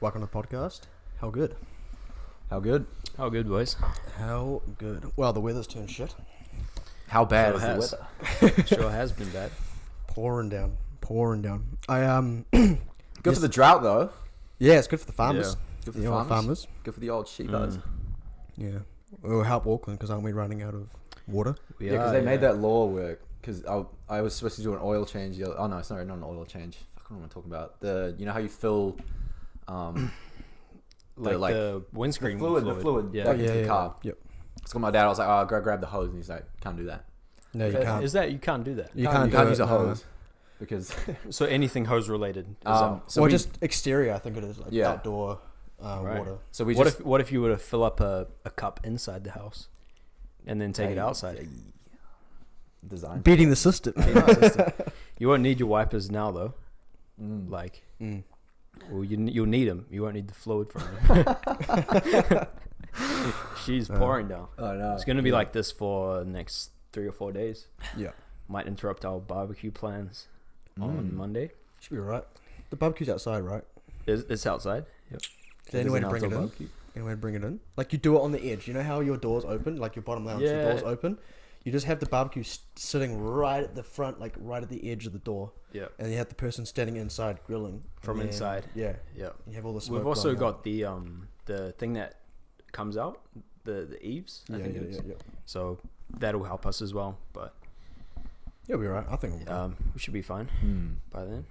Welcome to the podcast. How good? How good? How good, boys? How good? Well, the weather's turned shit. How bad Sure is has. the weather? Sure has been bad. Pouring down. I Good for the drought though. Yeah, it's good for the farmers. Good for The the old farmers. Good for the old sheepers. Yeah. It'll help Auckland because aren't we running out of water? We Yeah, because are, they made that law work. Because I was supposed to do an oil change. Oh no, sorry, not an oil change. Fuck, what am I talking about? You know how you fill, the windscreen the fluid Yeah. back into the car. Yep. So my dad, I was like, oh, go grab the hose, and he's like, can't do that. No, you can't. Is that you can't do that? You can't use a hose because So anything hose related. so or we, just exterior, I think it is. Like Yeah. outdoor Right. water. so we what just if you were to fill up a cup inside the house, and then take it outside? design Beating the system. You won't need your wipers now though. Like, Mm. well, you'll need them. You won't need the fluid from them. She's pouring down. Oh no, It's gonna be like this for the next 3 or 4 days. Yeah. Might interrupt our barbecue plans on Monday. Should be alright. The barbecue's outside, right? It's outside. Yep. Is there any way to bring it in? Barbecue. Any way to bring it in? Like you do it on the edge. You know how your door's open? Like your bottom lounge, Yeah. the door's open? You just have the barbecue sitting right at the front, like right at the edge of the door. Yeah. And you have the person standing inside grilling. From And then- inside. Yeah. Yeah. You have all the smoke. We've also blowing out. got the thing that comes out, the eaves, I think it is. Yeah. So that'll help us as well. But Yeah, we'll be right. I think we'll be we should be fine by then.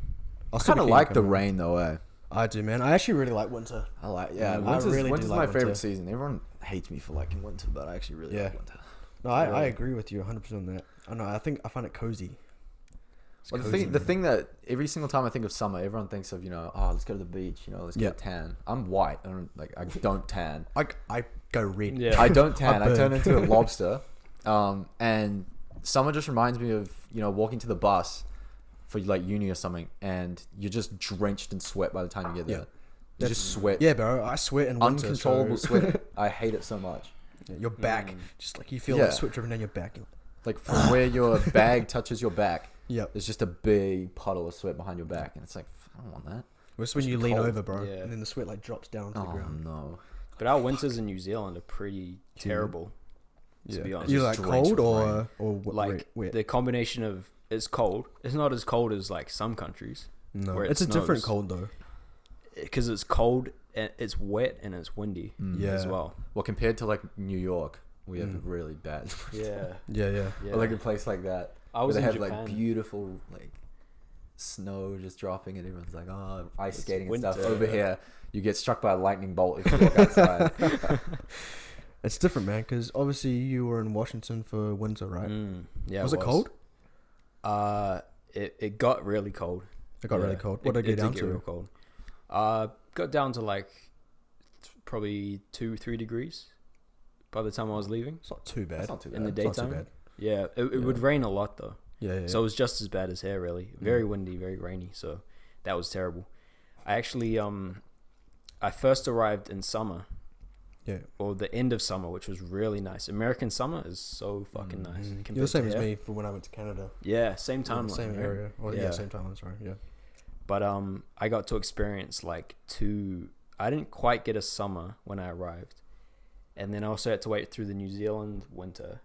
I'll I still kind of be keen like to the come in. rain though. I do, man. I actually really like winter. I like I really do winter's like my winter. favorite season. Everyone hates me for liking winter, but I actually really like winter. No, I agree with you 100% on that. I know. I find it cozy. It's Well, cozy, the man. thing that every single time I think of summer, everyone thinks of let's go to the beach, let's Yeah. get a tan. I'm white. I don't tan. I go red. Yeah. I don't tan. I turn burn. into a lobster. And summer just reminds me of walking to the bus for like uni or something, and you're just drenched in sweat by the time you get there. Yeah. You just sweat. Yeah, bro. I sweat in winter. Uncontrollable so- sweat. I hate it so much. Yeah, your back, just like you feel Yeah. like sweat dripping down your back. Like from where your bag touches your back, Yep. there's just a big puddle of sweat behind your back, and it's like, I don't want that. It's when Must you be lean cold. over, bro, Yeah. and then the sweat like drops down to the Oh ground. no. But our winters in New Zealand are pretty terrible. To be honest, You Just like drenched cold with or rain. like wet? the combination of it's cold. It's not as cold as like some countries No, where it it's a different snows. cold though. because it's cold and it's wet and it's windy Yeah. as well. Well, compared to like New York, we have really bad. Yeah. Yeah. Yeah. Or like a place like that. I was where in they have Japan. like beautiful like snow just dropping, and everyone's like, oh, ice It's skating and stuff. winter. Over here, you get struck by a lightning bolt if you walk outside. It's different, man. Because obviously you were in Washington for winter, right? Yeah. Was it cold? It got really cold. It got really cold. What did it get down Get to? real cold. Got down to like probably 2-3 degrees by the time I was leaving It's not too bad. That's not too bad. in the It's not too daytime. bad. Yeah, it would rain a lot though. Yeah. So it was just as bad as here, really. Very windy, very rainy. So that was terrible. I actually I first arrived in summer. Yeah. Or the end of summer, which was really nice. American summer is so fucking nice. You're the compared same to as here. me for when I went to Canada. Yeah, same Yeah, timeline. same right? area. Well, yeah, same timeline. Sorry. Yeah. But I got to experience like I didn't quite get a summer when I arrived, and then I also had to wait through the New Zealand winter,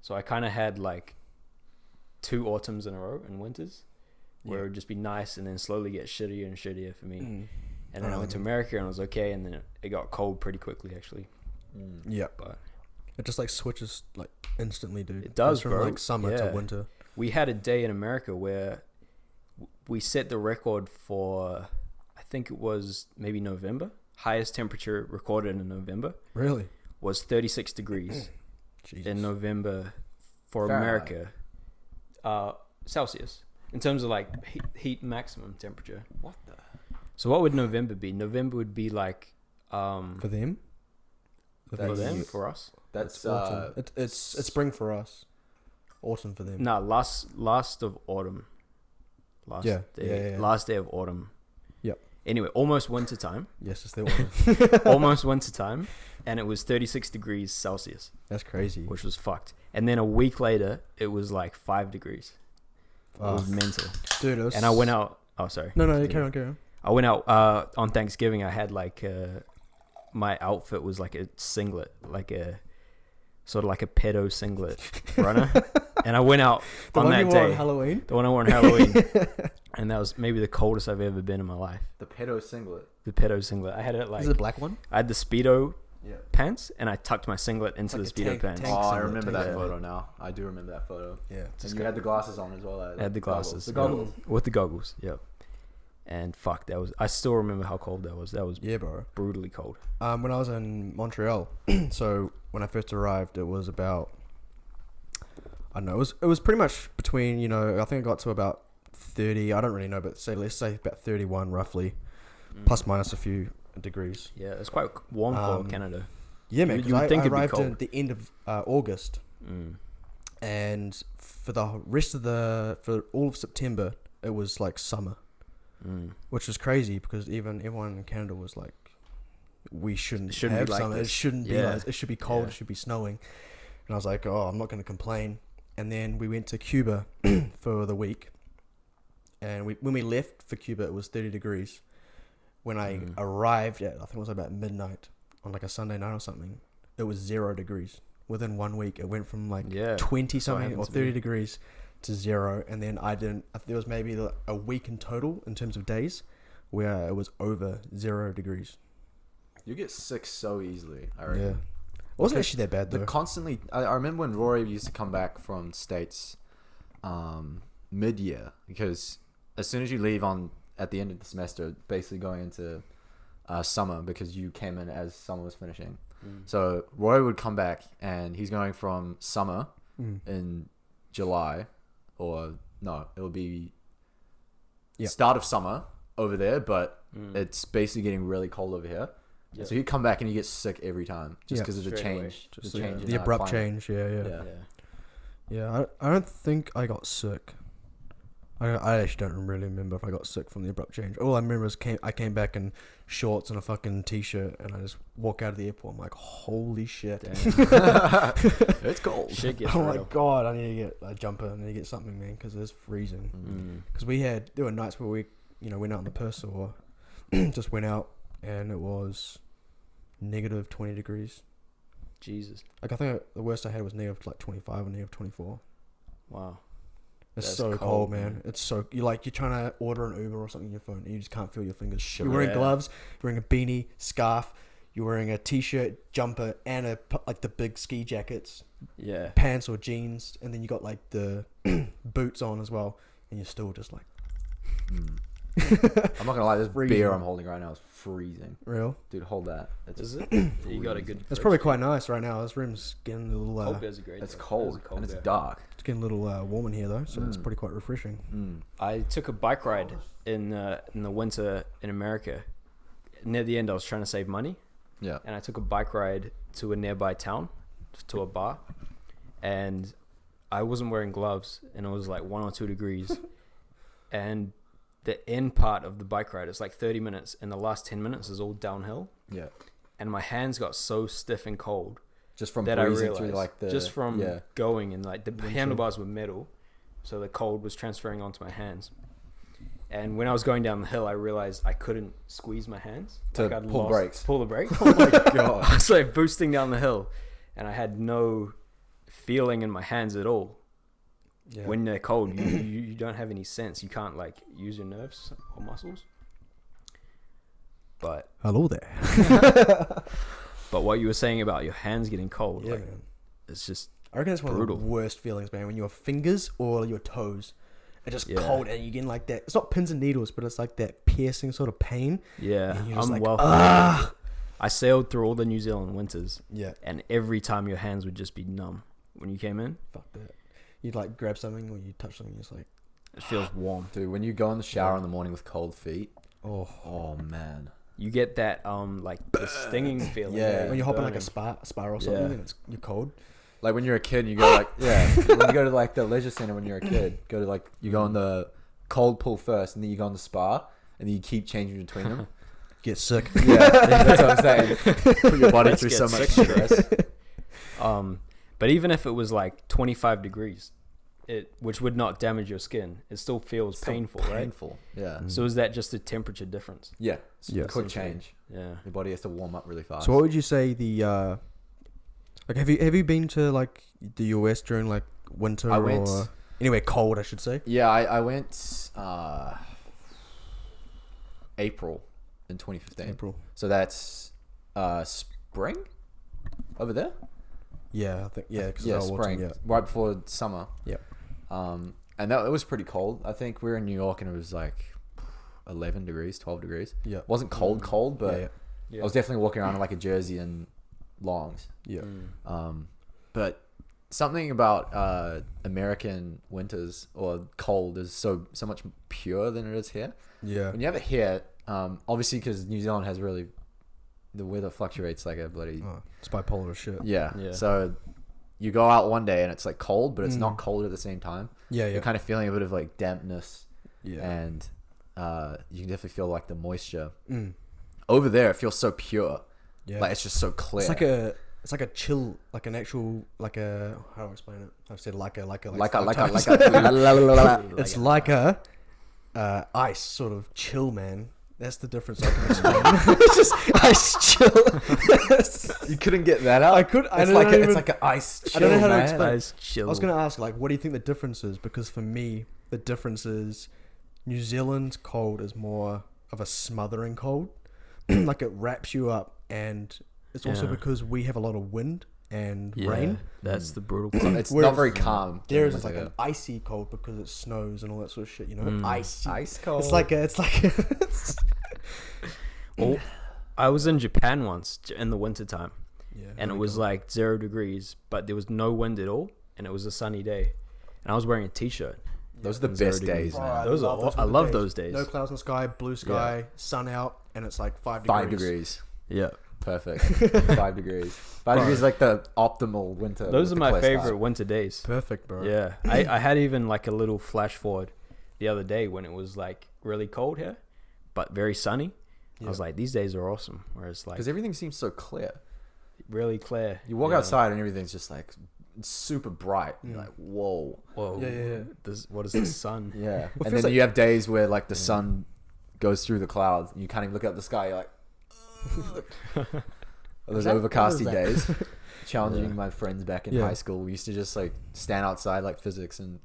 so I kind of had like 2 autumns in a row and winters, where it would just be nice and then slowly get shittier and shittier for me. And then I went to America and it was okay, and then it got cold pretty quickly actually. Yeah. But It just like switches like instantly, dude. It does, Goes from bro. like summer to Yeah. winter. we had a day in America where we set the record for, I think it was maybe November. Highest temperature recorded in November Really? was 36 degrees Jesus. in November for Fahrenheit. America. Celsius. In terms of like heat maximum temperature. What the? So what would November be? November would be like For them? for That's- them, for us. That's autumn. It's spring for us. Autumn for them. No, last of autumn. Last Yeah, day, yeah. last day of autumn. Yep. Anyway, almost winter time. Yes, it's the autumn. Almost winter time, and it was 36 degrees Celsius, That's crazy. which was fucked. And then a week later, it was like 5 degrees. It was mental. Dude, it was... And I went out. Oh, sorry. No, you carry on. I went out on Thanksgiving. I had like my outfit was like a singlet, like a sort of like a pedo singlet runner, and I went out on that day. Halloween. The one I wore on Halloween, and that was maybe the coldest I've ever been in my life. The pedo singlet. The pedo singlet. I had it like Is it the black one? I had the Speedo Yeah. pants, and I tucked my singlet into Like the a Speedo tank- pants. tank Oh, I singlet remember type that of- photo now. I do remember that photo. Yeah. And you had the glasses on as well. I had the glasses. The goggles. With the goggles, yep. And fuck, that was. I still remember how cold that was. That was Yeah, bro. brutally cold. When I was in Montreal, so when I first arrived, it was about, I don't know, it was pretty much between, you know, I think I got to about 30, I don't really know, but let's say about 31 roughly, plus minus a few degrees. Yeah, it's quite warm for Canada. Yeah, man, You because would think I it'd be arrived cold. at the end of August, and for the rest of for all of September, it was like summer, which was crazy because even everyone in Canada was like, we shouldn't shouldn't have be like summer. It this. shouldn't be Yeah. like, it should be cold. Yeah. It should be snowing. And I was like, oh, I'm not going to complain. And then we went to Cuba for the week, and when we left for Cuba, it was 30 degrees. When I arrived at, I think it was about midnight on like a Sunday night or something, it was 0 degrees. Within 1 week, it went from like 20 something happened or to 30 me. degrees to 0. And then there was maybe a week in total in terms of days where it was over 0 degrees. You get sick so easily. I Yeah. reckon. It wasn't actually that bad though. Constantly. I remember when Rory used to come back from States, mid-year, because as soon as you leave at the end of the semester, basically going into summer, because you came in as summer was finishing. So Roy would come back, and he's going from summer in July, or no, it'll be start of summer over there, but it's basically getting really cold over here. Yep. So he'd come back and you get sick every time just Yeah. because of the Straight away. change. Just The change in the abrupt climate. change. Yeah. Yeah. Yeah, I don't think I got sick. I actually don't really remember if I got sick from the abrupt change. All I remember is I came back in shorts and a fucking t-shirt, and I just walk out of the airport. I'm like, holy shit! It's cold. Shit gets Oh real. my god, I need to get a jumper. I need to get something, man, because it's freezing. Because there were nights where we, went out in the piss or just went out, and it was negative 20 degrees. Jesus. Like I think the worst I had was negative like 25 or negative 24. Wow. It's That's so cold, cold, man. man. It's so you're trying to order an Uber or something on your phone and you just can't feel your fingers. Sure. You're wearing Yeah. gloves, you're wearing a beanie, scarf, you're wearing a t-shirt, jumper, and like the big ski jackets, Yeah. pants or jeans, and then you got like the boots on as well, and you're still just like I'm not gonna lie, this Freezing. beer I'm holding right now is freezing. real. Dude, hold that. Is it? You got a good. It's probably quite nice right now. This room's getting a little Cold beer's a great. It's though. cold, It's a cold and it's beer. dark. it's getting a little warm in here though, so it's pretty quite refreshing. I took a bike ride in the winter in America. Near the end, I was trying to save money, Yeah. and I took a bike ride to a nearby town, to a bar, and I wasn't wearing gloves, and it was like 1 or 2 degrees, and the end part of the bike ride is like 30 minutes, and the last 10 minutes is all downhill, Yeah. and my hands got so stiff and cold Just from that I breezing realized, through like the just from yeah. going, and like the handlebars were metal, so the cold was transferring onto my hands. And when I was going down the hill, I realized I couldn't squeeze my hands To I'd pull the brakes. Pull the brake. Oh my god. I was like boosting down the hill, and I had no feeling in my hands at all. Yeah. When they're cold, you don't have any sense. You can't like use your nerves or muscles. But Hello there. but what you were saying about your hands getting cold, Yeah, like, man. it's just I reckon that's one brutal. of the worst feelings, man. When your fingers or your toes are just Yeah. cold and you're getting like that. It's not pins and needles, but it's like that piercing sort of pain. yeah. And you're just I'm like, well. ah. I sailed through all the New Zealand winters, Yeah. and every time your hands would just be numb when you came in. Fuck that. You'd like grab something or you touch something, it's like, It feels warm. Dude, when you go in the shower in the morning with cold feet, oh. oh man. You get that like the stinging feeling. Yeah. When you hop in like a burning. spa or something Yeah. and you're cold. Like when you're a kid and you go like yeah. When you go to like the leisure center when you're a kid, go to like you go on the cold pool first and then you go on the spa and then you keep changing between them. Get sick. Yeah, that's what I'm saying. Put your body Let's through get so much sick. stress. But even if it was like 25 degrees, which would not damage your skin, it still feels painful, right? Painful. Yeah. So is that just a temperature difference? Yeah. Yeah. Quick change. Yeah. Your body has to warm up really fast. So what would you say the like have you been to like the US during like winter I went. or anywhere cold, I should say? Yeah, I went April in 2015. April. So that's spring over there. Yeah, I think yeah, Yeah, spring. yeah. Right before summer. Yeah. And that it was pretty cold. I think we were in New York and it was like 11 degrees, 12 degrees. Yeah. It wasn't cold, but Yeah. I was definitely walking around in like a jersey and longs. Yeah. But something about American winters or cold is so much pure than it is here. Yeah. When you have it here, obviously because New Zealand has really the weather fluctuates like a bloody Oh, it's bipolar as shit. yeah. Yeah. So you go out one day and it's like cold, but it's not cold at the same time. Yeah, yeah. You're kind of feeling a bit of like dampness, Yeah. and you can definitely feel like the moisture. Mm. Over there, it feels so pure. Yeah. Like it's just so clear. It's like a chill, like an actual, like a, how do I explain it? I've said like a it's like a ice sort of chill, man. That's the difference I can explain. It's just ice chill. You couldn't get that out. I could. It's like it's like an ice chill. I don't know how to man. explain. Ice chill. I was gonna ask, like, what do you think the difference is? Because for me, the difference is New Zealand's cold is more of a smothering cold, like it wraps you up, and it's also Yeah. because we have a lot of wind and Yeah, rain. That's the brutal It's part. not Whereas very calm. Theirs is like an icy cold because it snows and all that sort of shit. You know, icy. ice cold. It's like Well, I was in Japan once in the wintertime, yeah, and it was like 0 degrees, but there was no wind at all, and it was a sunny day, and I was wearing a t-shirt. Those are the 0 best degrees. days, man. Those are I love those days. No clouds in the sky, blue sky, sun out, and it's like 5 degrees. 5 degrees. Yeah, Perfect. 5 degrees. 5 degrees is like the optimal winter. those are with the my clear sky. favorite winter days. Perfect, bro. Yeah, I had even like a little flash forward the other day when it was like really cold here, but very sunny. I was like, these days are awesome. Whereas like Because everything seems so clear. really clear. You walk know? outside and everything's just like super bright. You're like, whoa. Whoa. Yeah. What is the sun? Yeah. Well, it And feels then like- you have days where like the sun goes through the clouds. And you can't even look up at the sky. You're like, those overcasty days. Challenging my friends back in Yeah. high school. We used to just like stand outside like physics and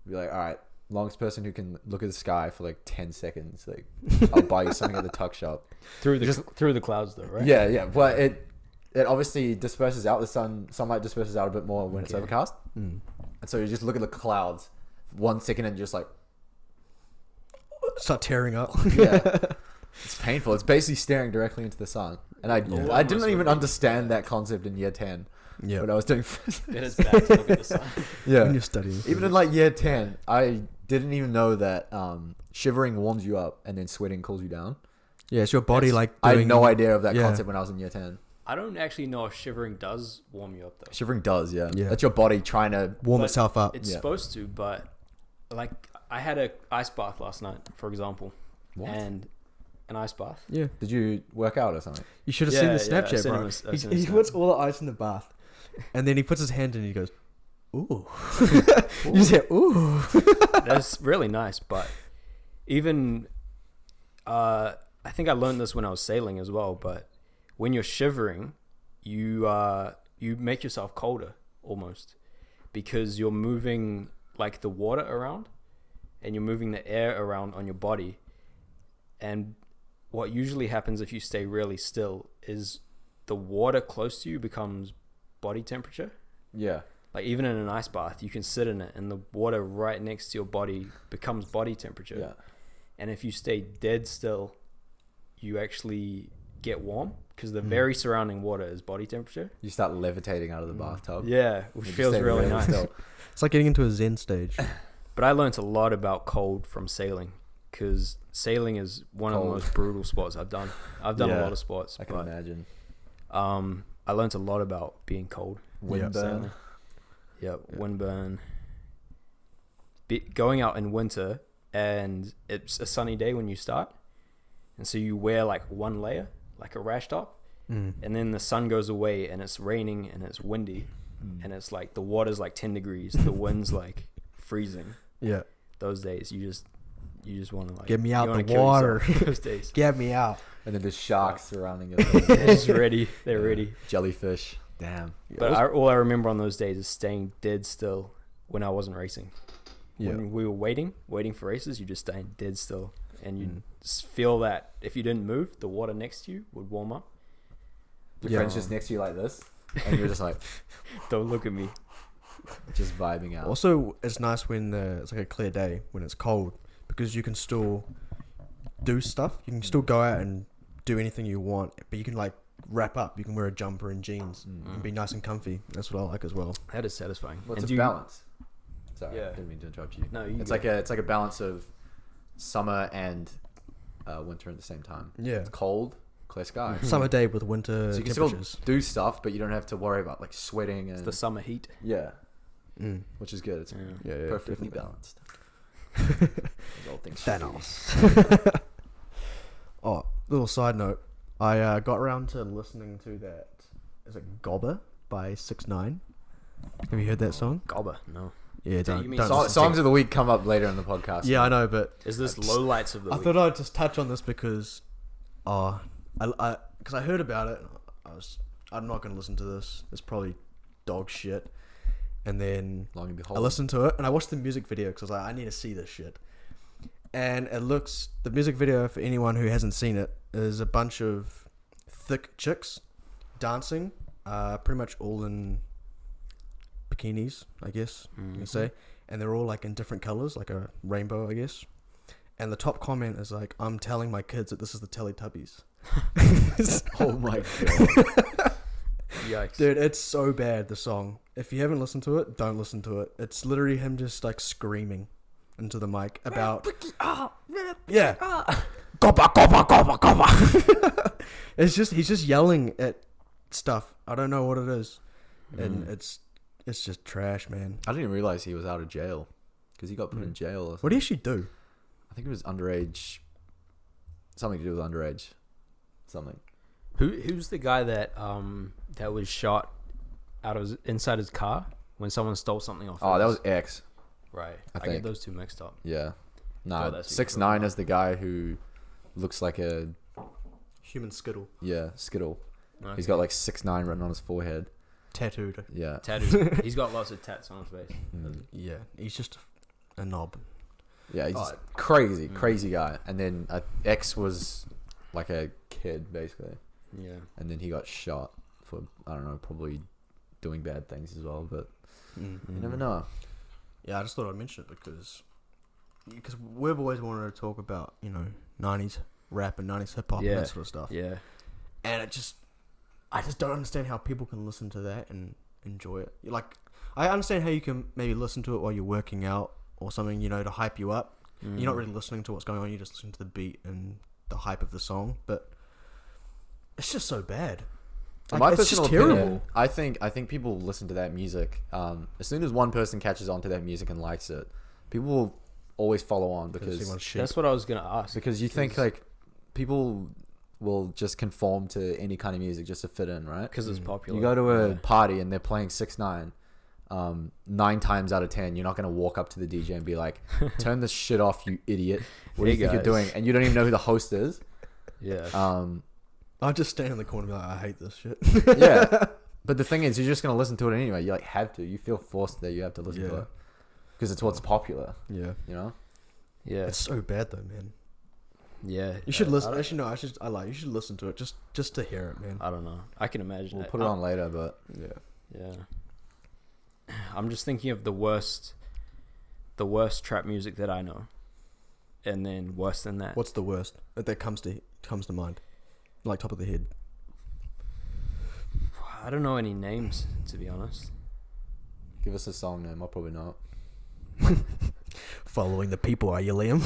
be like, all right, longest person who can look at the sky for like 10 seconds, like I'll buy you something at the tuck shop. through the clouds though, right? Yeah. But it obviously disperses out. The sunlight disperses out a bit more when it's overcast. Mm. And so you just look at the clouds 1 second and just like, Start tearing up. yeah. It's painful. It's basically staring directly into the sun. And I didn't even understand that concept in year 10 Yeah. when I was doing It is bad to look at the sun. yeah. When you're studying. Even in like year 10, I didn't even know that shivering warms you up and then sweating cools you down. Yeah, it's your body It's- like I doing, had no idea of that yeah. concept when I was in year 10. I don't actually know if shivering does warm you up though. Shivering does, yeah. Yeah. That's your body trying to... warm But itself up. It's Yeah. supposed to, but like I had a ice bath last night, for example, What? and an ice bath. Yeah. Did you work out or something? You should have Yeah, seen yeah, the I Snapchat, sent bro. him a- I sent him a He snap. puts all the ice in the bath, and then he puts his hand in and he goes, "Ooh." You say, "Ooh." That's really nice, but even I think I learned this when I was sailing as well. But when you're shivering, you make yourself colder almost because you're moving like the water around, and you're moving the air around on your body. And what usually happens if you stay really still is the water close to you becomes body temperature. Yeah. Like even in an ice bath, you can sit in it and the water right next to your body becomes body temperature. Yeah. And if you stay dead still, you actually get warm because the very surrounding water is body temperature. You start levitating out of the bathtub. Yeah, which You feels stay really nice. still. It's like getting into a Zen stage. But I learned a lot about cold from sailing because sailing is one of the Cold. most brutal sports I've done. I've done a Yeah, lot of sports, I can but imagine. I learned a lot about being cold. Wind burn. Sailing. Yep, windburn. Going out in winter and it's a sunny day when you start, and so you wear like one layer, like a rash top, and then the sun goes away and it's raining and it's windy, and it's like the water's like 10 degrees, the wind's like freezing. Yeah. Those days, you just want to like Get me out you wanna the kill water. yourself Those days. Get me out. And then there's sharks surrounding They're it. just ready. They're ready. Jellyfish. Damn. But all I remember on those days is staying dead still when I wasn't racing. Yeah. When we were waiting for races, you just staying dead still, and you feel that if you didn't move, the water next to you would warm up. Your friend's just next to you like this, and you're just like, Don't look at me. just vibing out. Also, it's nice when it's like a clear day when it's cold because you can still do stuff. You can still go out and do anything you want, but you can like wrap up. You can wear a jumper and jeans and be nice and comfy. That's what I like as well. That is satisfying. What's And a balance? Sorry, Yeah. didn't mean to interrupt you. No, It's like a balance of summer and winter at the same time. Yeah. It's cold, clear sky. Summer day with winter So you can still temperatures. do stuff, but you don't have to worry about like sweating and It's the summer heat. yeah, which is good. It's Yeah. Yeah, perfectly definitely. balanced. As all things should be. Thanos. Oh, little side note. I got around to listening to that. Is it Gobber by 6ix9ine? Have you heard that song? Gobber. No. Yeah, So you mean don't So- listen to songs it. of the week come up later in the podcast. Yeah, I know, but Is this lowlights of the I week? thought I'd just touch on this because, because I heard about it. I'm not gonna listen to this. It's probably dog shit. And then Long and I behold. listened to it and I watched the music video because I was like, I need to see this shit. And the music video for anyone who hasn't seen it is a bunch of thick chicks dancing, pretty much all in bikinis, I guess you can say. And they're all like in different colors, like a rainbow, I guess. And the top comment is like, I'm telling my kids that this is the Teletubbies. Oh my god. Yikes. Dude, it's so bad, the song. If you haven't listened to it, don't listen to it. It's literally him just like screaming into the mic about yeah, gobba gobba gobba gobba. He's just yelling at stuff. I don't know what it is, and it's just trash, man. I didn't even realize he was out of jail because he got put in jail. Or something. What do you actually do? I think it was underage. Something to do with underage. Something. Who's the guy that that was shot inside his car when someone stole something off? Oh, that his- was X. right. I I think. get those two mixed up. Yeah. Oh, Nah, that's 6ix9ine is the guy who looks like a Human skittle, skittle. Okay. He's got like 6ix9ine written on his forehead. tattooed. Yeah. tattoos. He's got lots of tats on his face. Yeah, he's just a knob. Yeah, he's Oh, just crazy guy. And then X was like a kid basically, Yeah. and then he got shot for I don't know, probably doing bad things as well. But you never know. Yeah, I just thought I'd mention it because we've always wanted to talk about 90s rap and 90s hip hop and Yeah. that sort of stuff. Yeah. And I just don't understand how people can listen to that and enjoy it. Like, I understand how you can maybe listen to it while you're working out or something, to hype you up. You're not really listening to what's going on. You're just listening to the beat and the hype of the song. But it's just so bad. In Like, my it's just personal opinion, terrible. I think people listen to that music. As soon as one person catches on to that music and likes it, people will always follow on because That's what I was gonna ask. you think like people will just conform to any kind of music just to fit in, right? Because it's popular. You go to a Yeah. party and they're playing 6ix9ine. 9 times out of 10, you're not gonna walk up to the DJ and be like, "Turn this shit off, you idiot! What do you Hey, think you're guys. doing?" And you don't even know who the host is. Yeah. I'll just stand in the corner and be like, I hate this shit. Yeah, but the thing is, you're just gonna listen to it anyway. You like have to. You feel forced that you have to listen to Yeah. it because it's what's popular. Yeah. You know. Yeah. It's so bad though, man. Yeah. You should listen. I Actually, no. You should listen to it just to hear it, man. don't know. I can imagine. We'll put it on later, but Yeah. Yeah. I'm just thinking of the worst trap music that I know, and then worse than that. What's the worst that comes to mind? Like top of the head. I don't know any names, to be honest. give us a song name. I'll probably not. Following the people, are you, Liam?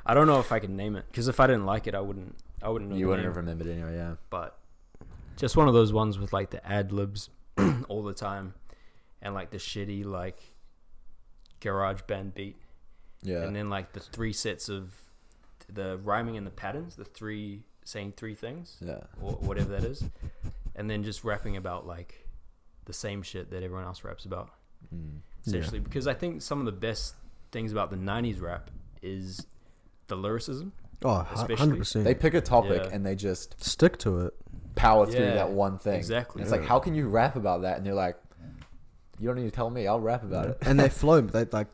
I don't know if I can name it, because if I didn't like it, I wouldn't know. You the wouldn't name. have remembered anyway. Yeah. But just one of those ones with like the ad libs all the time, and like the shitty like garage band beat, Yeah. and then like the 3 sets of the rhyming and the patterns, the 3 saying 3 things, Yeah. or whatever that is, and then just rapping about like the same shit that everyone else raps about. essentially, because I think some of the best things about the 90s rap is the lyricism. Oh, especially. 100%. They pick a topic Yeah. and they just stick to it. power through Yeah, that one thing. exactly. And it's like, how can you rap about that? And you're like, you don't need to tell me. I'll rap about it. And they flow. They like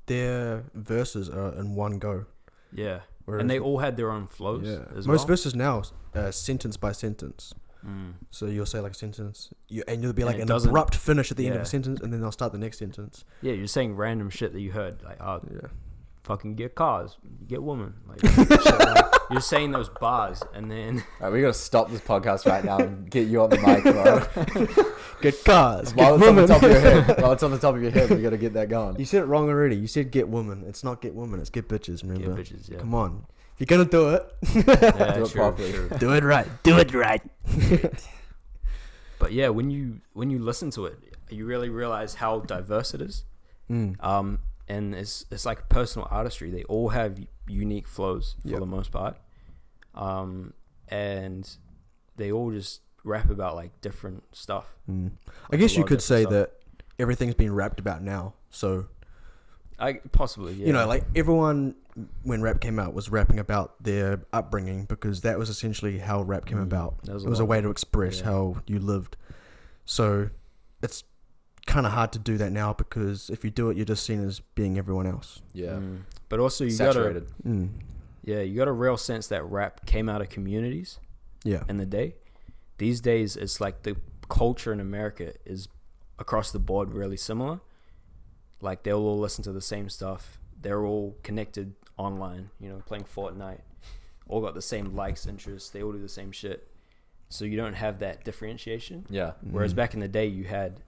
their verses are in one go. Yeah. Whereas And they all had their own flows as most well. verses now, sentence by sentence. Mm. So you'll say like a sentence, and you'll be like it an doesn't- abrupt finish at the end of Yeah. a sentence, and then they'll start the next sentence. Yeah, you're saying random shit that you heard, like, oh, Yeah. fucking get cars, get women. Like, shit like, you're saying those bars, and then All right, we gotta stop this podcast right now and get you on the mic, bro. Get cars. While Get it's on the women. top of your head, while it's on the top of your head, we gotta get that going. You said it wrong already. You said get woman. It's not get woman. It's get bitches. Remember? get bitches. Yeah, Come on. If you're gonna do it, yeah, Do it properly. do it right. Do it right. But yeah, when you listen to it, you really realize how diverse it is. Mm. And it's like a personal artistry. They all have unique flows for Yep. the most part, and they all just rap about like different stuff. Mm. I Like guess a you lot of could say different that everything's been rapped about now. So Possibly, yeah. you know, like everyone when rap came out was rapping about their upbringing because that was essentially how rap came about. That was It was a lot. way to express Yeah. how you lived. So it's kind of hard to do that now because if you do it, you're just seen as being everyone else. Yeah. But also you Saturated. you got a real sense that rap came out of communities Yeah. in the day. These days, it's like the culture in America is across the board really similar. Like they'll all listen to the same stuff. They're all connected online, you know, playing Fortnite. All got the same likes, interests. They all do the same shit. So you don't have that differentiation. Yeah. Whereas back in the day, you had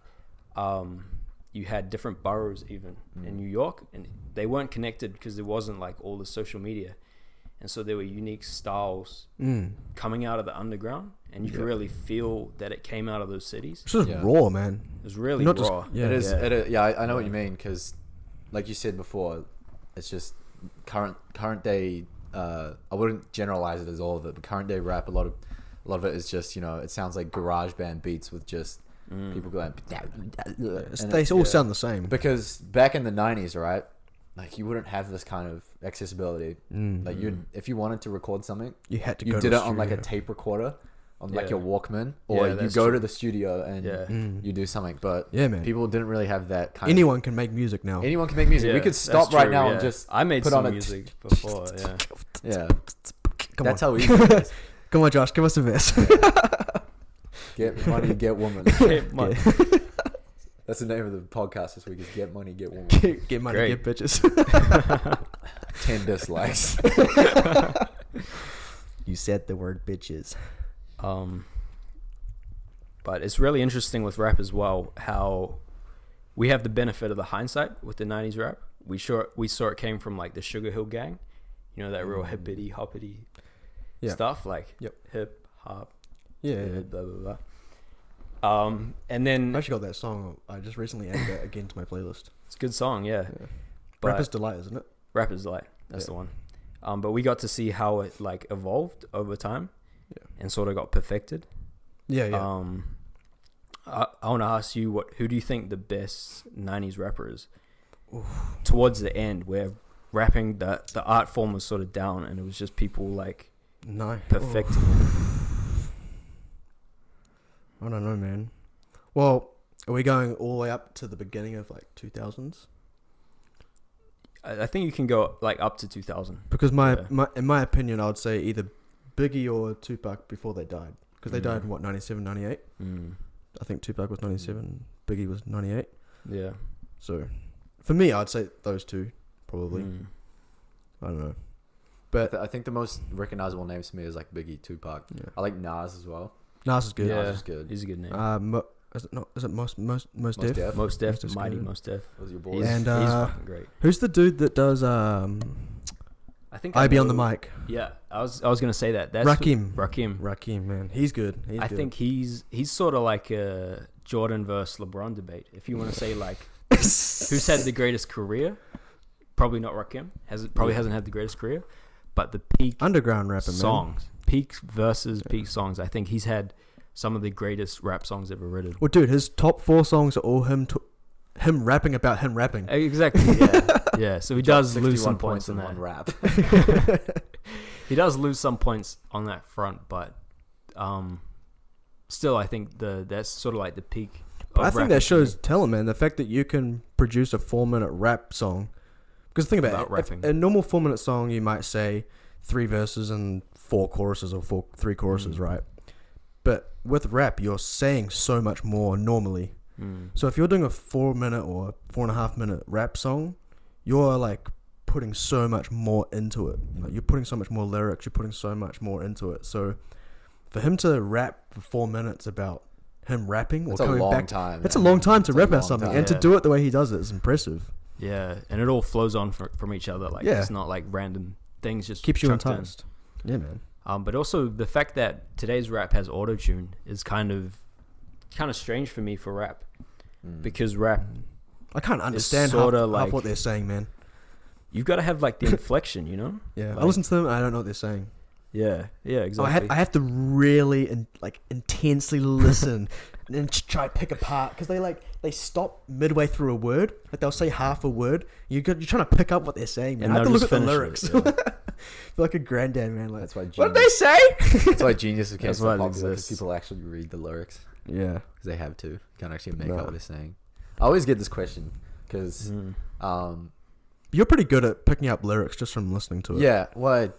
different boroughs even in New York, and they weren't connected because there wasn't like all the social media, and so there were unique styles coming out of the underground, and you could really feel that it came out of those cities. It's just Yeah. raw, man. It was really Not just- raw. yeah. It is. Yeah. I know what you mean because, like you said before, it's just current day. I wouldn't generalize it as all of it, but current day rap. A lot of it is just, you know, it sounds like garage band beats with just people going. They all sound the same. Because back in the 90s, right? Like you wouldn't have this kind of accessibility. Like if you wanted to record something, You had to you go did to it a on like a studio. tape recorder on like Yeah. your Walkman, or Yeah, you that's go true. to the studio and Yeah. you do something. But Yeah, man. people didn't really have that kind Anyone can make music now. of... Anyone can make music. Yeah, we could that's stop right true, now yeah. and just I made put some on a music before. Yeah. yeah. Come That's on. how we do this. Come on, Josh. Give us a verse. Get money, get woman. Money. That's the name of the podcast this week is Get Money, Get Woman. Get money, Great. get bitches. 10 dislikes. You said the word bitches. But it's really interesting with rap as well how we have the benefit of the hindsight with the 90s rap. We saw it came from like the Sugar Hill Gang, you know, that real hippity hoppity stuff, like Yep. hip hop, Yeah. blah blah blah. And then I actually got that song. I just recently added that again to my playlist. it's a good song, yeah. But Rapper's Delight, isn't it? Rapper's Delight, that's Yeah. the one. But we got to see how it like evolved over time, Yeah. and sort of got perfected. Yeah, yeah. I want to ask you, who do you think the best 90s rapper is? Towards the end, where rapping, the art form was sort of down, and it was just people like No. perfecting it. I don't know, man. Well, are we going all the way up to the beginning of like 2000s? I think you can go like up to 2000. Because Yeah. in my opinion, I would say either Biggie or Tupac before they died. Because they died in what, 97, 98? I think Tupac was 97, Biggie was 98. Yeah. So, for me, I'd say those two, probably. I don't know. But I think the most recognizable names to me is like Biggie, Tupac. yeah. I like Nas as well. Nas is good. Yeah, Nas is good. he's a good name. Is it not? Is it most Def? Def. Most Def, Most Def's mighty good. Most Def. Those are your He's, boys. And, he's fucking great. Who's the dude that does I think I Be on the know- mic? Yeah, I was gonna say that. That's Rakim. Rakim. Man, he's good. I think he's sort of like a Jordan versus LeBron debate. If you want to say like who's had the greatest career, probably not Rakim. Probably hasn't had the greatest career, but the peak underground rapper, songs, peak versus peak songs. I think he's had some of the greatest rap songs ever written. Well, dude, his top 4 songs are all him him rapping about him rapping. Exactly. Yeah. Yeah. So he does lose 61 some points in on one that. rap. He does lose some points on that front, but still, I think that's sort of like the peak. I think that shows talent, man. The fact that you can produce a 4-minute rap song. Because think about it. Rapping. A normal 4-minute song, you might say 3 verses and 4 choruses or 3 choruses, right? But with rap, you're saying so much more normally. So if you're doing a 4-minute or 4.5-minute rap song, you're like putting so much more into it. Like, you're putting so much more lyrics. You're putting so much more into it. So for him to rap for 4 minutes about him rapping or coming back, it's a long time to rap about something, and to do it the way he does it is impressive. Yeah, and it all flows on from each other. Like it's not like random things. Just keeps you enticed. Yeah, man. But also the fact that today's rap has auto-tune is kind of strange for me for rap, because rap, I can't understand half what they're saying, man. You've got to have like the inflection, you know? Yeah, like, I listen to them and I don't know what they're saying. Yeah, exactly. I have to really intensely listen and try to pick apart, because they stop midway through a word. Like they'll say half a word. You're trying to pick up what they're saying, man. And I have to look at the finish lyrics. It, yeah. I feel like a granddad, man. Like, that's why what did they say? That's why Genius became so popular, because people actually read the lyrics. Yeah, because they have to. You can't actually make out what they're saying. I always get this question because you're pretty good at picking up lyrics just from listening to it. Yeah, well,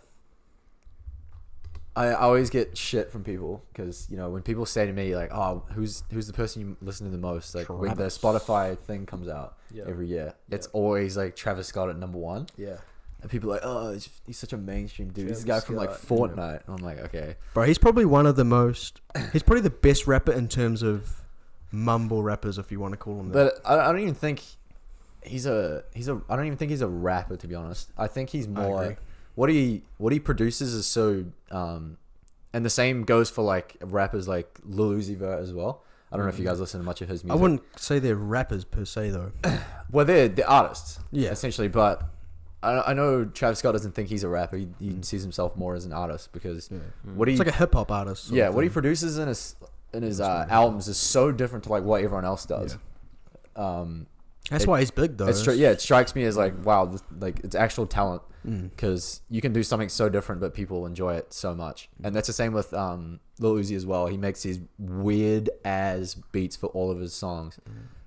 I always get shit from people because, you know, when people say to me like, "Oh, who's the person you listen to the most?" Like when the Spotify thing comes out every year, it's always like Travis Scott at number 1. Yeah. And people are like, "Oh, he's such a mainstream dude. He's a guy from like Fortnite." And I'm like, okay, bro. He's probably one of the most. He's probably the best rapper in terms of mumble rappers, if you want to call him that. But I don't even think he's a. I don't even think he's a rapper, to be honest. I think he's more. What he produces is so, and the same goes for like rappers like Lil Uzi Vert as well. I don't know if you guys listen to much of his music. I wouldn't say they're rappers per se though. Well, they're artists, essentially. But I know Travis Scott doesn't think he's a rapper. He sees himself more as an artist because it's like a hip hop artist. Yeah, what he produces in his albums is so different to like what everyone else does. Yeah. That's why he's big though. It strikes me as like, wow, like it's actual talent. Because you can do something so different, but people enjoy it so much, and that's the same with Lil Uzi as well. He makes these weird ass beats for all of his songs,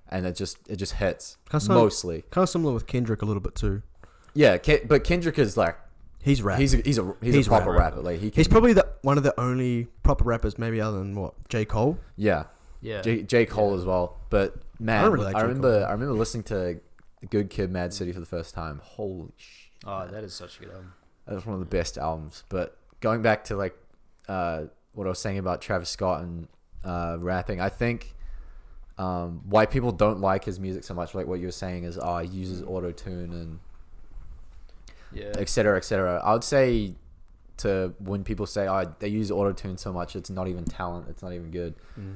and it just hits mostly. Kind of similar with Kendrick a little bit too. Yeah, but Kendrick is like he's rap. He's a proper rapper. Like he's probably one of the only proper rappers, maybe other than what, J. Cole. Yeah. J. Cole as well. But man, I remember listening to Good Kid, Mad City for the first time. Holy shit. Oh, that is such a good album. That was one of the best albums. But going back to like what I was saying about Travis Scott and rapping, I think why people don't like his music so much, like what you were saying, is he uses auto-tune and et cetera, et cetera. I would say to when people say they use auto-tune so much, it's not even talent, it's not even good.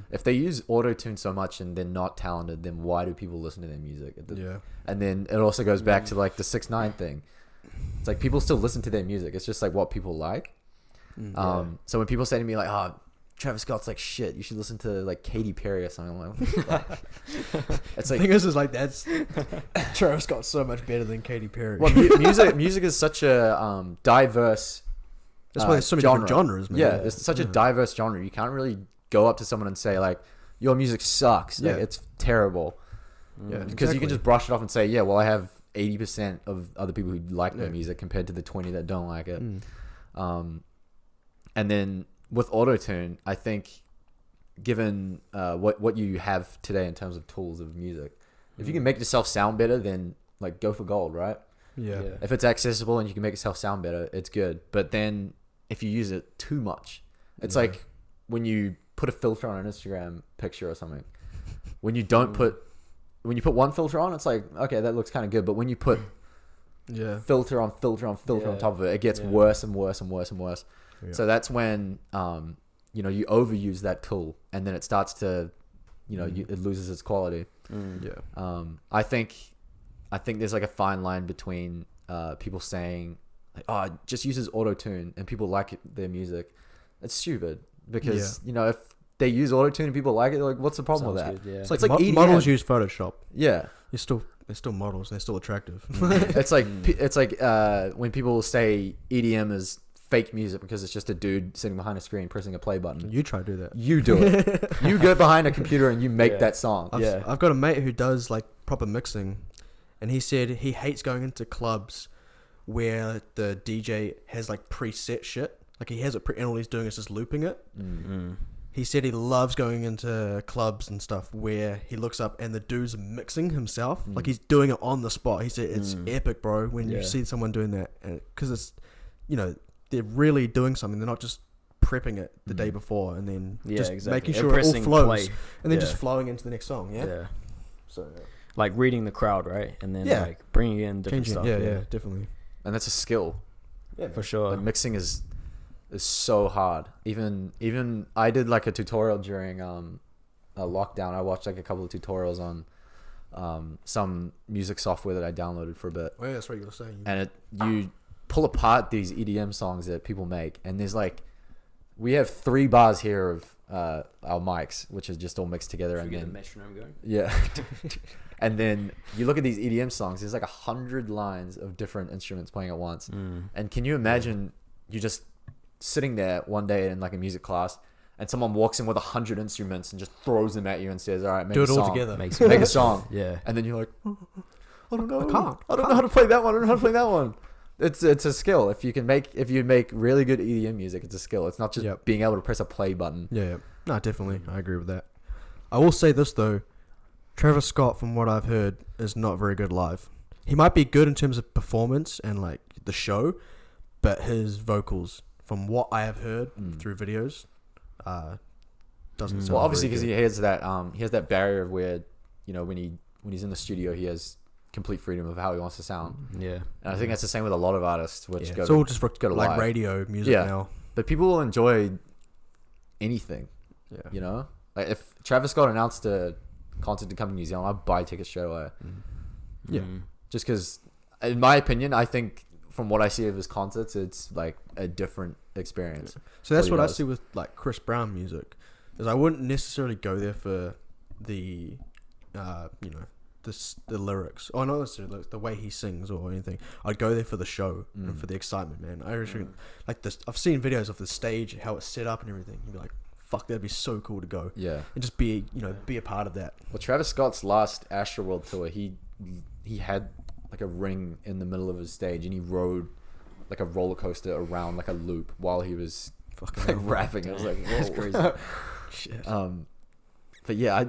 If they use auto-tune so much and they're not talented, then why do people listen to their music? And then it also goes back to like the 6ix9ine thing. It's like people still listen to their music. It's just like what people like. So when people say to me like, "Oh, Travis Scott's like shit, you should listen to like Katy Perry or something," I'm like, what the fuck? It's like, the thing is like that's Travis Scott's so much better than Katy Perry. Well, music is such a diverse. That's why there's so many different genres, man. Yeah, it's such a diverse genre. You can't really go up to someone and say like, "Your music sucks. Like, it's terrible." Yeah, because you can just brush it off and say, "Yeah, well, I have 80% of other people who like my music compared to the 20 that don't like it." And then with auto-tune, I think given what you have today in terms of tools of music, if you can make yourself sound better, then like go for gold, right? Yeah. If it's accessible and you can make yourself sound better, it's good. But then if you use it too much, it's like when you put a filter on an Instagram picture or something. When you put one filter on, it's like, okay, that looks kind of good. But when you put filter on filter on filter on top of it, it gets worse and worse and worse and worse. Yeah. So that's when you overuse that tool, and then it starts to, it loses its quality. I think there's like a fine line between people saying like, "Oh, it just uses auto-tune," and people like their music. It's stupid because if they use auto-tune and people like it, like, what's the problem with that? Good, It's like models use Photoshop. Yeah. they're still models. They're still attractive. It's like when people say EDM is fake music because it's just a dude sitting behind a screen pressing a play button. You try to do that. You do it. You get behind a computer and you make that song. I've got a mate who does like proper mixing, and he said he hates going into clubs where the DJ has like preset shit. Like he has it and all he's doing is just looping it. Mm-hmm. He said he loves going into clubs and stuff where he looks up and the dude's mixing himself. Like he's doing it on the spot. He said it's epic, bro, when you see someone doing that. Because it's, they're really doing something. They're not just prepping it the day before and then just making sure it all flows. And then just flowing into the next song, yeah? So, like reading the crowd, right? And then like bringing in different stuff. Yeah, definitely. And that's a skill. Yeah, for sure. Like mixing is so hard. Even I did like a tutorial during a lockdown. I watched like a couple of tutorials on some music software that I downloaded for a bit. Oh yeah, that's what you were saying. And you pull apart these EDM songs that people make, and there's like, we have 3 bars here of our mics, which is just all mixed together. Should and we then get the metronome going? Yeah. And then you look at these EDM songs, there's like 100 lines of different instruments playing at once. And can you imagine you just sitting there one day in like a music class and someone walks in with 100 instruments and just throws them at you and says, all right, make a song. Do it all together. Make a song. Yeah. And then you're like, I don't know. I don't know how to play that one. I don't know how to play that one. It's a skill. If you make really good EDM music, it's a skill. It's not just being able to press a play button. Yeah. No, definitely. I agree with that. I will say this though. Travis Scott, from what I've heard, is not very good live. He might be good in terms of performance and like the show, but his vocals, from what I have heard through videos, doesn't sound. Well, obviously, because he has that barrier of where, when he's in the studio, he has complete freedom of how he wants to sound. Yeah, and I think that's the same with a lot of artists, which it's all just for go to like live. radio music now. But people will enjoy anything. Yeah, like if Travis Scott announced a concert to come to New Zealand, I'd buy tickets straight away. Yeah, just because, in my opinion, I think from what I see of his concerts, it's like a different experience. So that's what I see with like Chris Brown music, is I wouldn't necessarily go there for the, the lyrics, or not necessarily the way he sings or anything. I'd go there for the show and for the excitement, man. I reckon, like this. I've seen videos of the stage, how it's set up and everything. You'd be like, fuck, that'd be so cool to go. Yeah, and just be a part of that. Well, Travis Scott's last Astroworld tour, he had like a ring in the middle of his stage, and he rode like a roller coaster around like a loop while he was fucking like rapping. I was like, whoa. That's crazy. Shit. But yeah,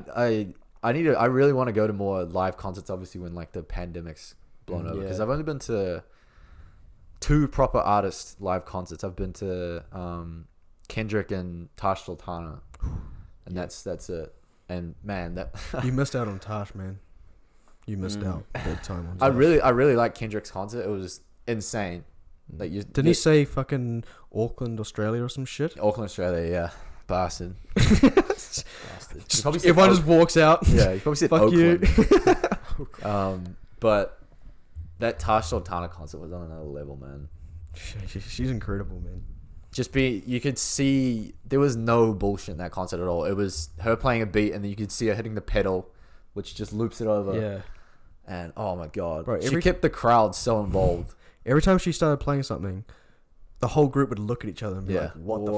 I really want to go to more live concerts. Obviously, when like the pandemic's blown over, because I've only been to 2 proper artist live concerts. I've been to Kendrick and Tash Sultana, and that's it. And man, that you missed out on Tash, man. You missed out big time on Tash. I really liked Kendrick's concert. It was insane. Like didn't he say fucking Auckland, Australia or some shit? Auckland, Australia, yeah. Bastard. Everyone just walks out. Yeah, he probably said fuck Oakland. You. But that Tash Sultana concert was on another level, man. She's incredible, man. You could see there was no bullshit in that concert at all. It was her playing a beat, and then you could see her hitting the pedal, which just loops it over. Yeah. And oh my god, bro, she kept the crowd so involved. Every time she started playing something, the whole group would look at each other and be like, "What the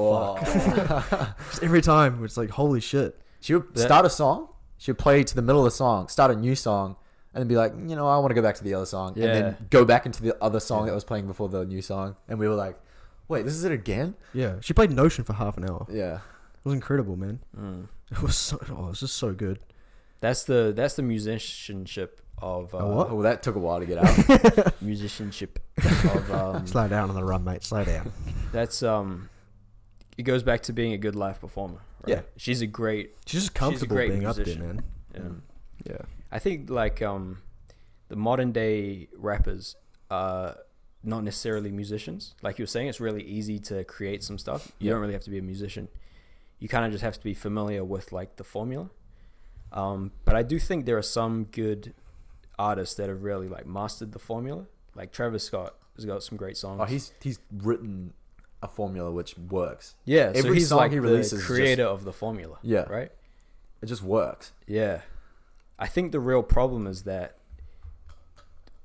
fuck?" Just every time, it's like, "Holy shit!" She would start a song. She would play to the middle of the song, start a new song, and then be like, I want to go back to the other song, and then go back into the other song that was playing before the new song, and we were like, "Wait, this is it again?" Yeah, she played Notion for half an hour. Yeah, it was incredible, man. It was it was just so good. That's the musicianship of what? Oh, that took a while to get out. Musicianship of slow down on the run, mate. Slow down. That's it goes back to being a good live performer. Right? Yeah, she's just comfortable being musician. up there, man. Yeah. I think like the modern day rappers are not necessarily musicians. Like you were saying, it's really easy to create some stuff. You don't really have to be a musician. You kind of just have to be familiar with like the formula. But I do think there are some good artists that have really like mastered the formula. Like Travis Scott has got some great songs. Oh, he's written a formula which works. Yeah, every so he's song like he releases the creator of the formula. Yeah, right. It just works. Yeah, I think the real problem is that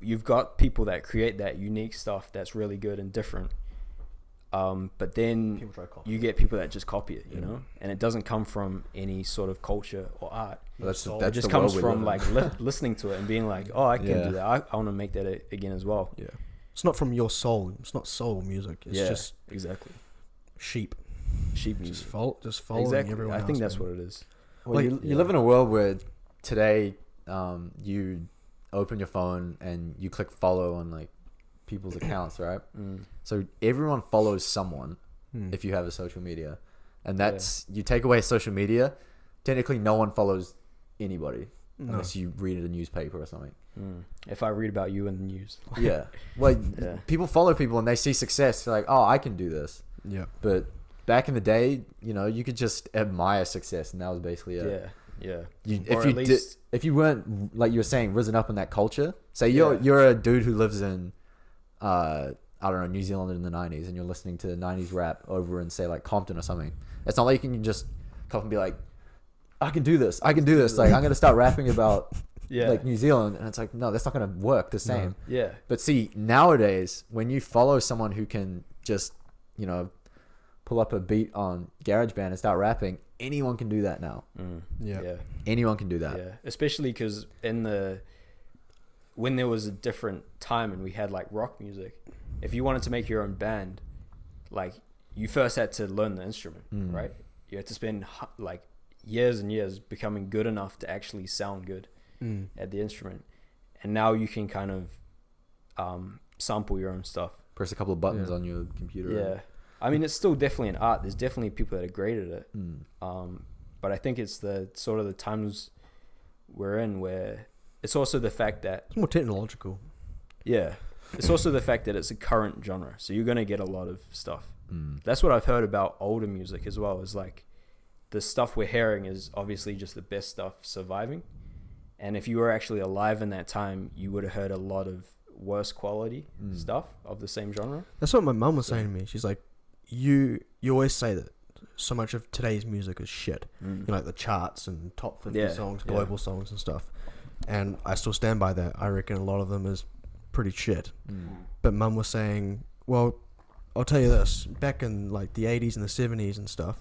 you've got people that create that unique stuff that's really good and different. But then People try to copy you get people that just copy it, you know, and it doesn't come from any sort of culture or art. Well, that's It just the comes world we from live in. like listening to it and being like, oh, I can Yeah. do that. I want to make that again as well. Yeah. It's not from your soul. It's not soul music. It's just exactly sheep. sheep Just music. just following Exactly. everyone I else. think that's man. what it is. Well, Like, you live in a world where today you open your phone and you click follow on like people's accounts, right? So everyone follows someone if you have a social media, and that's you take away social media, technically no one follows anybody unless you read a newspaper or something. If I read about you in the news. Yeah, well, Yeah. people follow people and they see success. They're like, oh, I can do this. Yeah. But back in the day, you know, you could just admire success, and that was basically it. Yeah. If you weren't, like you were saying, risen up in that culture, say you're a dude who lives in I don't know, New Zealand in the 90s, and you're listening to 90s rap over in say like Compton or something, it's not like you can just come and be like, I can do this, like I'm gonna start rapping about like New Zealand, and it's like, no, that's not gonna work the same. Yeah. But see, nowadays when you follow someone who can just, you know, pull up a beat on GarageBand and start rapping, anyone can do that now. Yeah. Anyone can do that. Yeah, especially because when there was a different time and we had like rock music, if you wanted to make your own band, like you first had to learn the instrument, right? You had to spend like years and years becoming good enough to actually sound good at the instrument, and now you can kind of sample your own stuff. Press a couple of buttons on your computer. Yeah, I mean, it's still definitely an art. There's definitely people that are great at it. But I think it's the sort of the times we're in where it's also the fact that It's more technological. it's also the fact that it's a current genre, so you're gonna get a lot of stuff. That's what I've heard about older music as well. Is like the stuff we're hearing is obviously just the best stuff surviving, and if you were actually alive in that time, you would have heard a lot of worse quality stuff of the same genre. That's what my mum was saying to me. She's like, you always say that so much of today's music is shit. You know, like the charts and top 50 songs, global songs and stuff. And I still stand by that. I reckon a lot of them is pretty shit. But mum was saying, well, I'll tell you this. Back in like the 80s and the 70s and stuff,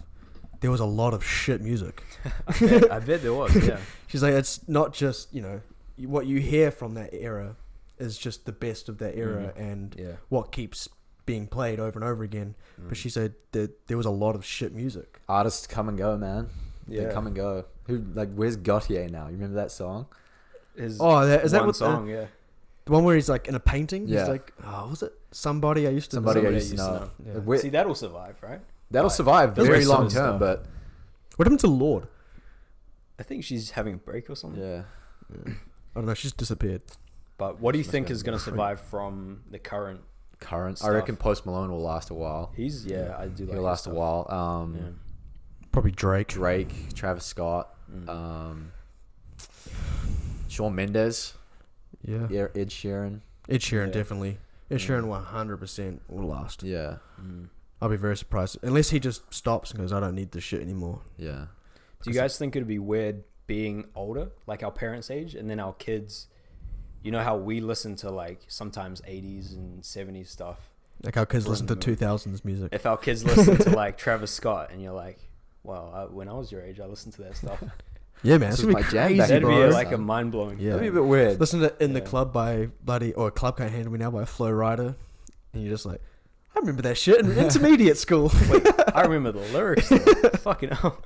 there was a lot of shit music. I bet there was, yeah. She's like, it's not just, you know, what you hear from that era is just the best of that era and what keeps being played over and over again. But she said that there was a lot of shit music. Artists come and go, man. Yeah. They come and go. Where's Gautier now? You remember that song? Is that one what song? the one where he's like in a painting? Yeah. He's like, oh, was it Somebody I Used to Somebody Know? I used to know. Yeah. See, that'll survive, right? That'll survive Those very are long some term, stuff. but What happened to Lord? I think she's having a break or something. yeah. I don't know. She's disappeared. But what do you Must think be is going to freak. survive from the current? Current. I Stuff. reckon Post Malone will last a while. I do like He'll last a while. Yeah. Probably Drake. Drake, Travis Scott, Shawn Mendes, Yeah. Ed Sheeran. Ed Sheeran Yeah. definitely. Ed Sheeran 100% will last. Yeah. I'll be very surprised unless he just stops and goes, I don't need this shit anymore. Yeah. Do you guys think it'd be weird being older, like our parents' age, and then our kids? You know how we listen to like sometimes 80s and 70s stuff. Like our kids listen to 2000s music. If our kids listen to like Travis Scott, and you're like, "Wow, when I was your age, I listened to that stuff." Yeah, man, This it's is gonna be my jam crazy, back That'd bro. be like a mind blowing. Yeah. That'd be a bit weird. Listen to In the Yeah. Club by or Club Can't Handle Me Now by Flo Rida, and you're just like, I remember that shit in intermediate school. Wait, I remember the lyrics. Fucking hell.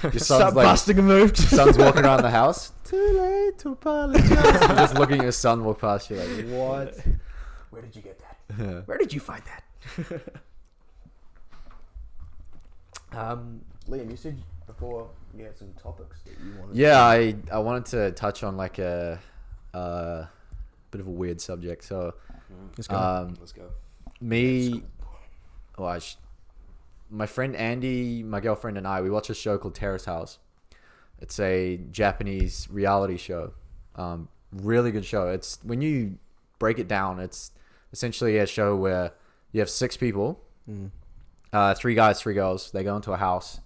Your Start son's like, busting a move. son's walking around the house. Too late to apologize. You're just looking at your son walk past you like, what? Where did you get that? Yeah. Where did you find that? Liam, you said before you had some topics that you wanted. Yeah, I wanted to touch on like a bit of a weird subject. So Let's go. Let's go. My friend Andy, my girlfriend, and I, we watch a show called Terrace House. It's a Japanese reality show. Really good show. It's when you break it down, it's essentially a show where you have 6 people, 3 guys, 3 girls. They go into a house,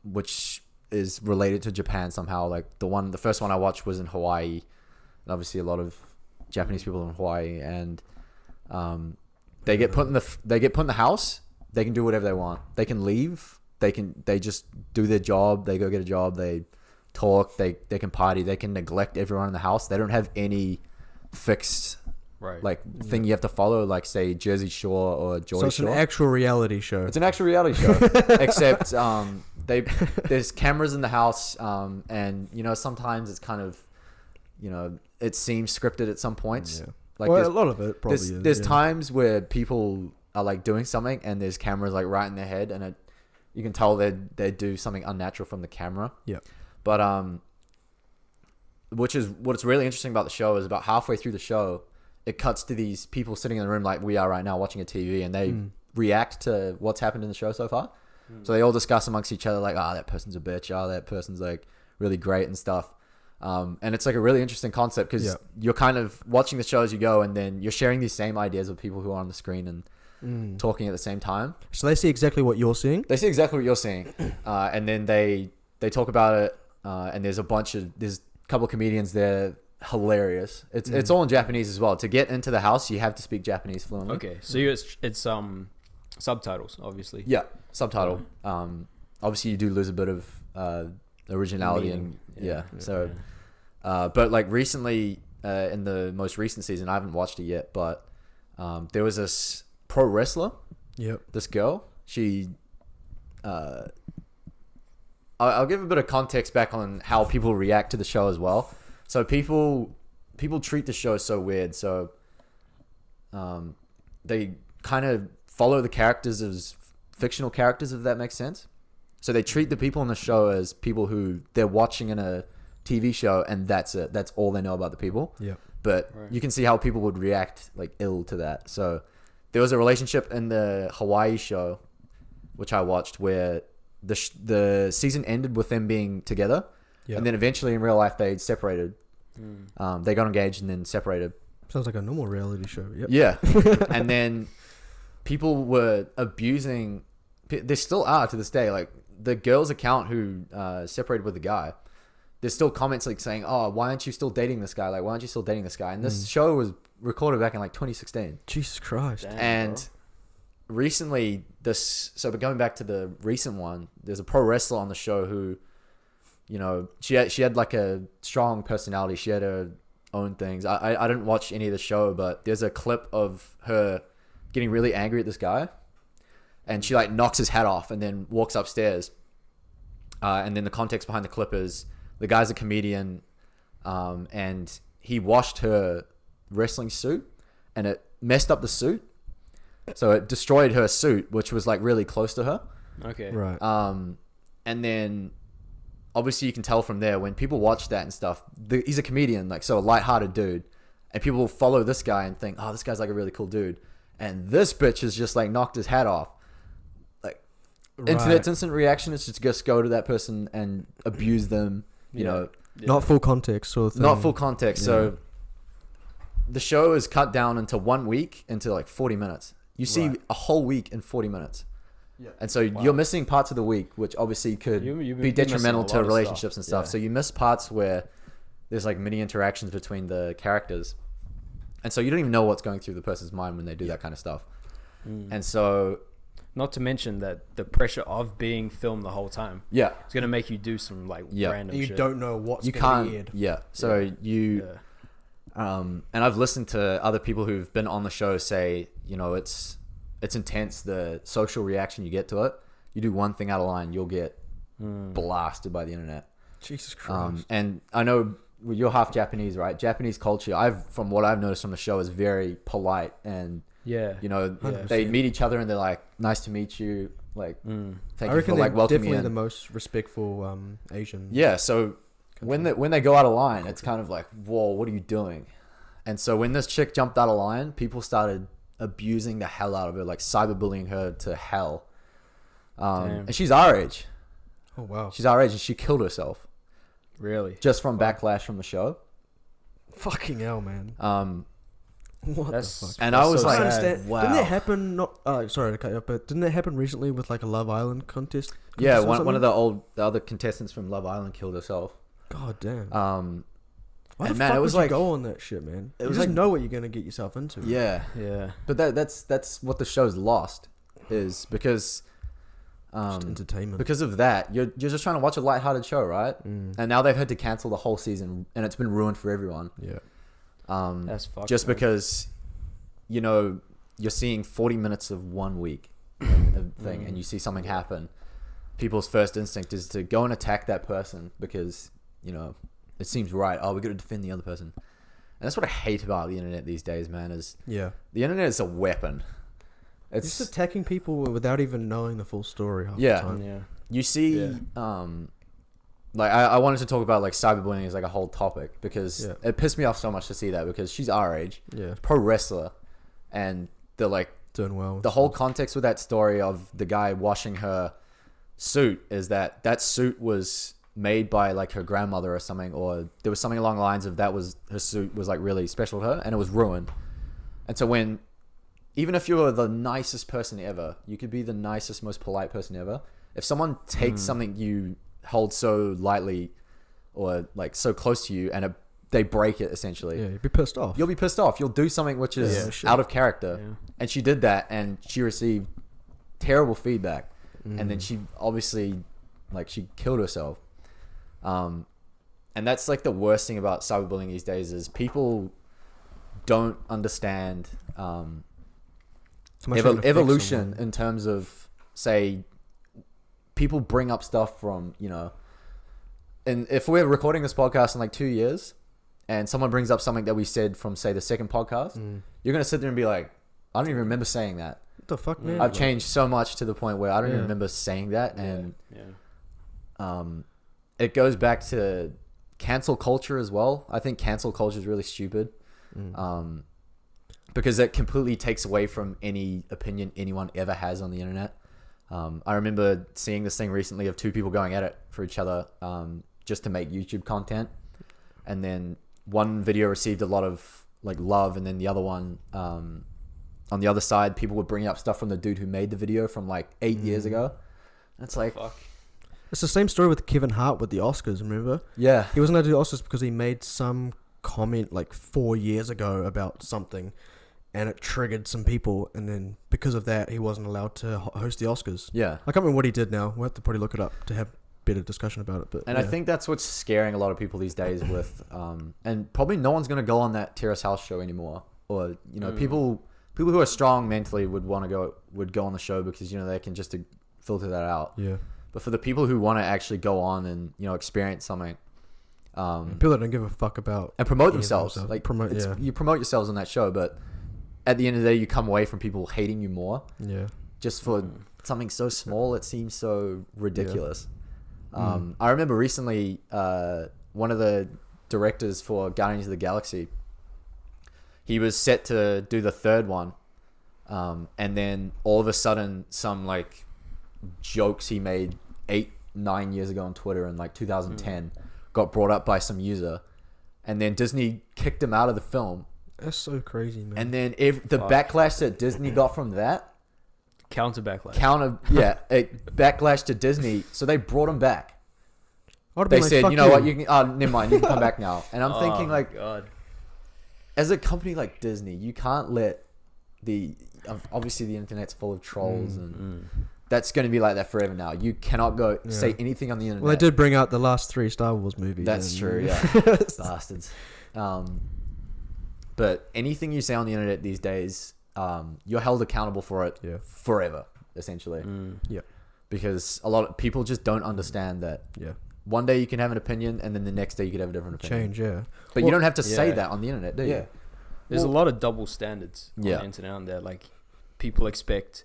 which is related to Japan somehow. Like the first one I watched was in Hawaii. It and obviously a lot of Japanese people in Hawaii, and they get put in the house. They can do whatever they want. They can leave. They just do their job. They go get a job. They talk. They can party. They can neglect everyone in the house. They don't have any fixed thing you have to follow, like say Jersey Shore or Georgia Shore. So it's an actual reality show. It's an actual reality show, except there's cameras in the house, and sometimes it's kind of, it seems scripted at some points. Yeah. Like a lot of it probably is. There's times where people are like doing something and there's cameras like right in their head, and you can tell they do something unnatural from the camera. Yeah. But what's really interesting about the show is about halfway through the show, it cuts to these people sitting in the room like we are right now watching a TV, and they react to what's happened in the show so far. So they all discuss amongst each other like, that person's a bitch. That person's like really great and stuff. And it's like a really interesting concept because you're kind of watching the show as you go, and then you're sharing these same ideas with people who are on the screen and talking at the same time. So they see exactly what you're seeing? They see exactly what you're seeing. And then they talk about it. And there's a couple of comedians there. Hilarious. It's all in Japanese as well. To get into the house, you have to speak Japanese fluently. Okay. So it's subtitles, obviously. Yeah. Subtitle. Obviously you do lose a bit of, originality and but like recently in the most recent season, I haven't watched it yet, but there was this pro wrestler, this girl, she I'll give a bit of context back on how people react to the show as well. So people treat the show so weird, so they kind of follow the characters as fictional characters, if that makes sense. So they treat the people in the show as people who they're watching in a TV show, and that's it. That's all they know about the people. Yeah. But you can see how people would react like ill to that. So there was a relationship in the Hawaii show, which I watched, where the season ended with them being together, and then eventually in real life they separated. They got engaged and then separated. Sounds like a normal reality show. Yep. Yeah. And then people were abusing. They still are to this day. Like the girl's account who separated with the guy, there's still comments like saying, "Oh, why aren't you still dating this guy? Like, why aren't you still dating this guy?" And this show was recorded back in like 2016. Jesus Christ! Damn, and recently, going back to the recent one, there's a pro wrestler on the show who, she had like a strong personality. She had her own things. I didn't watch any of the show, but there's a clip of her getting really angry at this guy, and she like knocks his hat off and then walks upstairs. And then the context behind the clip is the guy's a comedian, and he washed her wrestling suit, and it messed up the suit. So it destroyed her suit, which was like really close to her. Okay. Right. And then obviously you can tell from there when people watch that and stuff, he's a comedian, like, so a lighthearted dude, and people will follow this guy and think, oh, this guy's like a really cool dude. And this bitch has just like knocked his hat off. Like internet's instant reaction is to just go to that person and abuse them, you know. Yeah. Not full context sort of thing. Not full context. Yeah. So the show is cut down into 1 week into like 40 minutes. You see a whole week in 40 minutes. Yeah. And so you're missing parts of the week, which obviously could be detrimental to relationships and stuff. Yeah. So you miss parts where there's like mini interactions between the characters. And so you don't even know what's going through the person's mind when they do that kind of stuff. And so... Not to mention that the pressure of being filmed the whole time. Yeah. It's going to make you do some like random shit. You don't know what's going to be aired. Yeah. So and I've listened to other people who've been on the show say, you know, it's intense, the social reaction you get to it. You do one thing out of line, you'll get blasted by the internet. Jesus Christ. And I know you're half Japanese, right? Japanese culture, from what I've noticed from the show, is very polite, and you know, they meet each other and they're like, nice to meet you, like thank you for like welcoming me in. Definitely the most respectful Asian. Yeah, so country. when they go out of line, it's kind of like, whoa, what are you doing? And so when this chick jumped out of line, people started abusing the hell out of her, like cyberbullying her to hell. And she's our age. Oh wow. She's our age, and she killed herself. Really? Just from backlash from the show. Fucking hell, man. What the fuck? And I was like, wow. Didn't it happen? Sorry to cut you off, but didn't it happen recently with like a Love Island contest? Yeah, one of the other contestants from Love Island killed herself. God damn. Why And the man, fuck it was would like- you go on that shit, man? it You was just like- know what you're gonna get yourself into. Yeah. Yeah. But that's what the show's lost, is because Just entertainment. because of that, you're just trying to watch a lighthearted show, right? Mm. And now they've had to cancel the whole season, and it's been ruined for everyone. Yeah. That's fucked. Just man. because, you know, you're seeing 40 minutes of 1 week of thing, and you see something happen. People's first instinct is to go and attack that person because, you know, it seems right. Oh, we got to defend the other person. And that's what I hate about the internet these days, man. Is Yeah. the internet is a weapon. It's just attacking people without even knowing the full story half Yeah. the time. Yeah. You see, like I wanted to talk about like cyberbullying as like a whole topic because Yeah. it pissed me off so much to see that, because she's our age, Yeah. pro wrestler, and the like Doing well. the whole context with that story of the guy washing her suit is that suit was made by like her grandmother or something, or there was something along the lines of that was her suit was like really special to her, and it was ruined. And so when, even if you were the nicest person ever, you could be the nicest, most polite person ever, if someone takes something you hold so lightly or like so close to you and they break it essentially, Yeah, you'd be pissed off. you'll be pissed off. You'll do something which is Yeah, sure. out of character. Yeah. And she did that, and she received terrible feedback. And then she obviously, like, she killed herself. And that's like the worst thing about cyberbullying these days is people don't understand How much it can affect evolution someone. in terms of, say, people bring up stuff from, you know, and if we're recording this podcast in like 2 years and someone brings up something that we said from, say, the second podcast, you're going to sit there and be like, I don't even remember saying that. What the fuck, man? I've changed so much to the point where I don't even Yeah. remember saying that. Yeah. And Yeah. it goes back to cancel culture as well. I think cancel culture is really stupid. Because it completely takes away from any opinion anyone ever has on the internet. I remember seeing this thing recently of two people going at it for each other just to make YouTube content. And then one video received a lot of like love, and then the other one, on the other side, people were bringing up stuff from the dude who made the video from like 8 years ago. And it's like, Fuck. It's the same story with Kevin Hart with the Oscars, remember? yeah. He wasn't allowed to do the Oscars because he made some comment like 4 years ago about something, and it triggered some people, and then because of that, he wasn't allowed to host the Oscars. Yeah. I can't remember what he did now. We'll have to probably look it up to have better discussion about it. But And I think that's what's scaring a lot of people these days with, and probably no one's going to go on that Terrace House show anymore. Or, you know, people who are strong mentally would go on the show because, you know, they can just filter that out. yeah, But for the people who want to actually go on and, you know, experience something, people that don't give a fuck about and promote any of themselves, themselves. like Promote, yeah. you promote yourselves on that show, but at the end of the day, you come away from people hating you more Yeah, just for something so small. It seems so ridiculous. I remember recently, one of the directors for Guardians of the Galaxy, he was set to do the third one, and then all of a sudden, some like jokes he made 8-9 years ago on Twitter in like 2010 got brought up by some user, and then Disney kicked him out of the film. that's so crazy, man. And then the backlash that Disney got from that, Counter backlash. backlash to Disney, so they brought him back. I'd have They been like, said, "Fuck you know what, you can, never mind, you can come back now. And I'm thinking, like, God. as a company like Disney, you can't let obviously the internet's full of trolls, and that's going to be like that forever now. You cannot go say anything on the internet. Well, they did bring out the last 3 Star Wars movies. That's and- true, yeah. Bastards. But anything you say on the internet these days, you're held accountable for it forever, essentially. Yeah, Because a lot of people just don't understand that yeah. one day you can have an opinion, and then the next day you could have a different opinion. Change, yeah. But you don't have to say yeah. that on the internet, do you? Yeah. There's a lot of double standards on Yeah. the internet out there. Like, people expect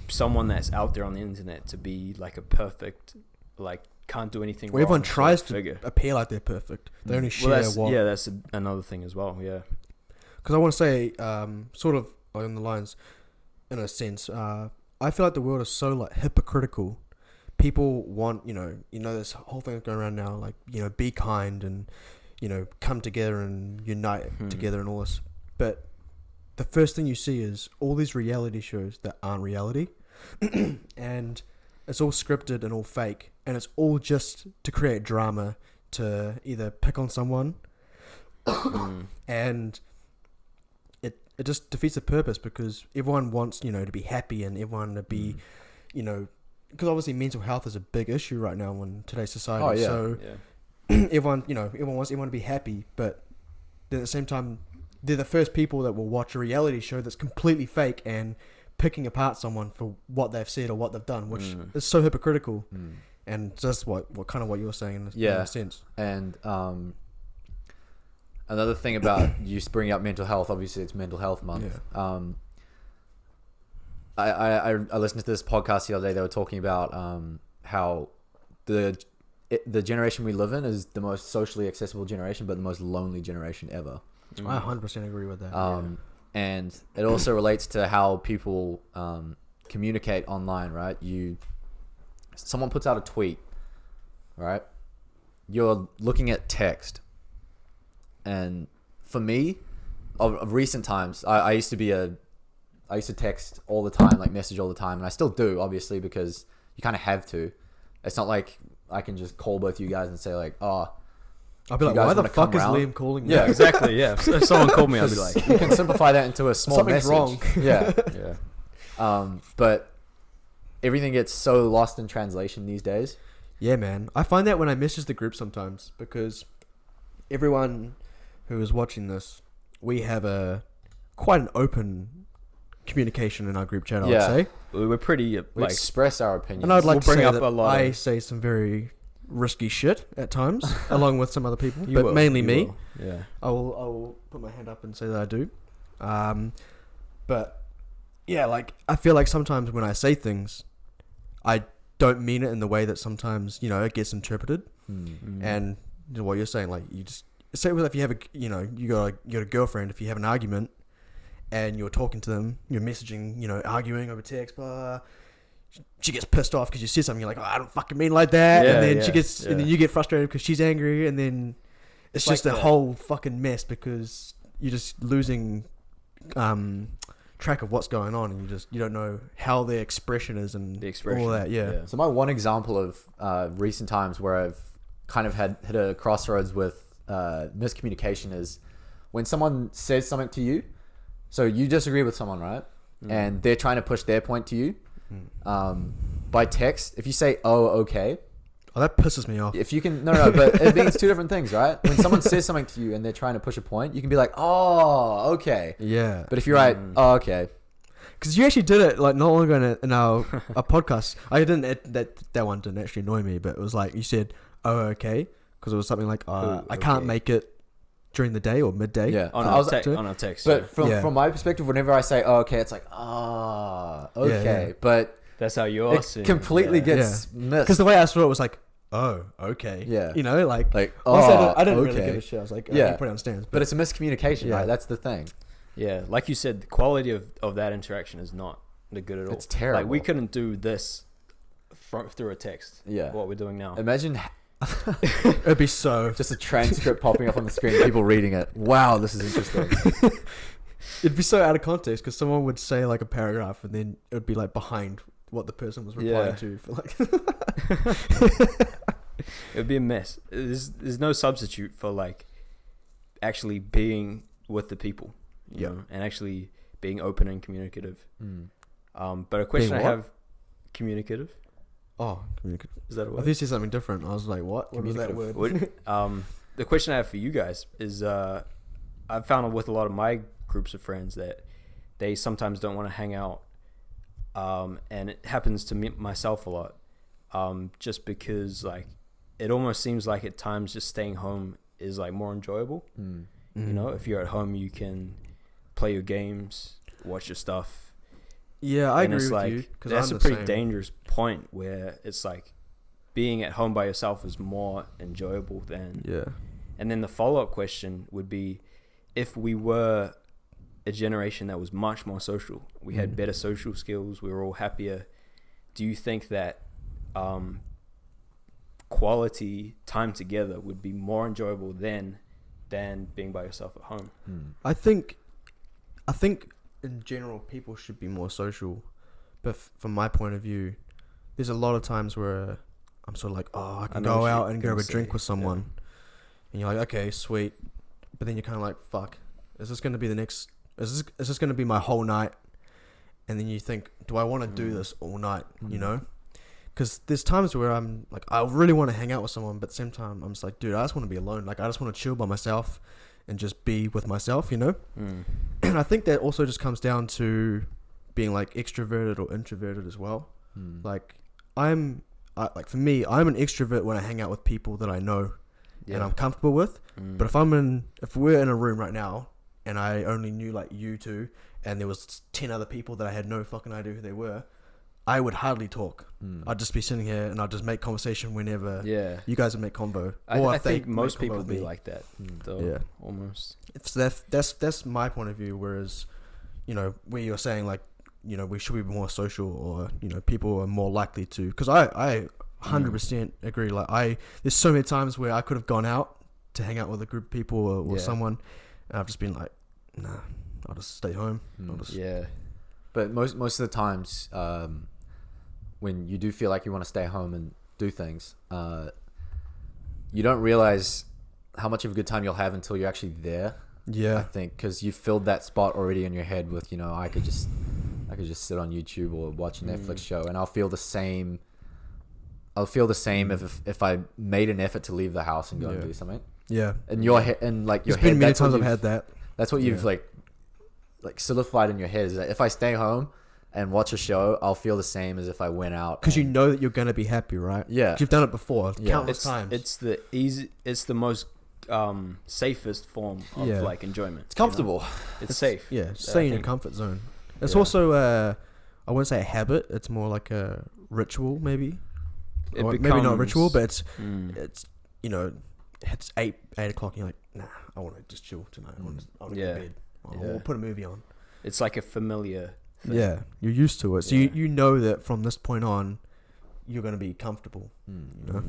someone that's out there on the internet to be like a perfect, like, can't do anything Well, everyone wrong tries sort of figure. to appear like they're perfect. They only share Well, that's, what. yeah, that's another thing as well. Yeah. Because I want to say, sort of on the lines, in a sense, I feel like the world is so like hypocritical. People want, you know, this whole thing that's going around now, like, you know, be kind and, you know, come together and unite together and all this. But the first thing you see is all these reality shows that aren't reality, and it's all scripted and all fake, and it's all just to create drama, to either pick on someone, And it just defeats the purpose, because everyone wants, you know, to be happy, and everyone to be, you know, because obviously mental health is a big issue right now in today's society. Oh, yeah. So everyone wants everyone to be happy, but then at the same time, they're the first people that will watch a reality show that's completely fake and picking apart someone for what they've said or what they've done, which is so hypocritical. And just what kind of what you're saying in a sense. And another thing about you bringing up mental health, obviously it's Mental Health Month. Yeah. I listened to this podcast the other day. They were talking about how the generation we live in is the most socially accessible generation, but the most lonely generation ever. I 100% agree with that. And it also relates to how people communicate online, right? Someone puts out a tweet, right? You're looking at text. And for me, of recent times, I used to text all the time, like message all the time. And I still do, obviously, because you kind of have to. It's not like I can just call both you guys and say like, oh, I'll be like, why the fuck is Liam calling me? Yeah, exactly. Yeah. If someone called me, I'd be like, you can simplify that into a small something's message. wrong. Yeah. But everything gets so lost in translation these days. Yeah, man. I find that when I message the group sometimes, because everyone who is watching this, we have quite an open communication in our group chat, I would say. We're pretty We express our opinions. And I'd like to bring say up that a lot I say some very risky shit at times, along with some other people, You but will, mainly you me. will. Yeah. I will put my hand up and say that I do. But yeah, like I feel like sometimes when I say things, I don't mean it in the way that sometimes, you know, it gets interpreted. And you know, what you're saying, like you just say, well, if you have you got a girlfriend, if you have an argument and you're talking to them, you're messaging, you know, arguing over text, blah, she gets pissed off because you said something. You're like, oh, I don't fucking mean like that. Yeah, and then yeah, and then you get frustrated because she's angry, and then it's just like a whole fucking mess because you're just losing track of what's going on, and you don't know how their expression is and all that. Yeah. So my one example of recent times where I've kind of hit a crossroads with miscommunication is when someone says something to you. So you disagree with someone, right? And they're trying to push their point to you. By text, if you say, oh, okay. Oh, that pisses me off. If you can, no, but it means two different things, right? When someone says something to you and they're trying to push a point, you can be like, oh, okay. Yeah. But if you're right, oh, okay. Because you actually did it like not long ago in our podcast. I didn't, that one didn't actually annoy me, but it was like, you said, oh, okay. Because it was something like, I can't make it during the day or midday. Yeah. On a text. But from my perspective, whenever I say, oh, okay, it's like, okay. Yeah. But that's how you're it completely gets missed. Because the way I saw it was like, oh, okay. Yeah. You know, like oh, I didn't okay. really give a shit. I was like, yeah, I probably understand. But it's a miscommunication, Yeah. right? That's the thing. Yeah, like you said, the quality of that interaction is not good at all. It's terrible. Like we couldn't do this through a text. Yeah. What we're doing now. Imagine it'd be so just a transcript popping up on the screen, people reading it. Wow, this is interesting. It'd be so out of context because someone would say like a paragraph and then it would be like behind what the person was replying to for like. It would be a mess. There's no substitute for like actually being with the people, you know, and actually being open and communicative. But a question I have, communicative. Oh, communicative. Is that a word? I thought you said something different. I was like, what? What was that word? The question I have for you guys is, I've found with a lot of my groups of friends that they sometimes don't want to hang out, and it happens to me myself a lot, just because like it almost seems like at times just staying home is like more enjoyable. You know, if you're at home, you can play your games, watch your stuff. Yeah, I agree with like, you. That's a pretty dangerous point where it's like being at home by yourself is more enjoyable than. Yeah. And then the follow-up question would be, if we were a generation that was much more social, we had better social skills, we were all happier, do you think that quality time together would be more enjoyable than being by yourself at home? I think in general people should be more social, but from my point of view, there's a lot of times where I'm sort of like, oh, I can go out and grab a drink with someone, and you're like, okay, sweet, but then you're kind of like, fuck, is this going to be the next? Is this going to be my whole night? And then you think, do I want to do this all night? You know, because there's times where I'm like, I really want to hang out with someone, but at the same time, I'm just like, dude, I just want to be alone. Like, I just want to chill by myself and just be with myself, you know. And I think that also just comes down to being like extroverted or introverted as well. Like, like for me, I'm an extrovert when I hang out with people that I know and I'm comfortable with. But if we're in a room right now and I only knew like you two and there was 10 other people that I had no fucking idea who they were, I would hardly talk. I'd just be sitting here and I'd just make conversation whenever you guys would make convo. I think most people be like that though, almost. That's my point of view, whereas, you know, where you're saying like, you know, we should be more social, or, you know, people are more likely to, because I 100% agree. Like there's so many times where I could have gone out to hang out with a group of people or someone, and I've just been like, nah, I'll just stay home. But most of the times, when you do feel like you want to stay home and do things, you don't realize how much of a good time you'll have until you're actually there. I think because you filled that spot already in your head with, you know, I could just sit on YouTube or watch a Netflix show, and I'll feel the same. If I made an effort to leave the house and go and do something. And your head, and like your There's head. been many times I've had that. That's what you've like solidified in your head, is that if I stay home and watch a show, I'll feel the same as if I went out. Because you know that you're gonna be happy, right? Yeah. 'Cause you've done it before countless times. It's the most safest form of like enjoyment. It's comfortable. You know? It's safe. Yeah, stay in your comfort zone. It's also I wouldn't say a habit. It's more like a ritual, maybe. Maybe not a ritual, but it's you know, it's 8 o'clock. And you're like, nah, I want to just chill tonight. I want to go to bed. We'll put a movie on. It's like a familiar thing. Yeah, you're used to it, so you know that from this point on, you're going to be comfortable. You know?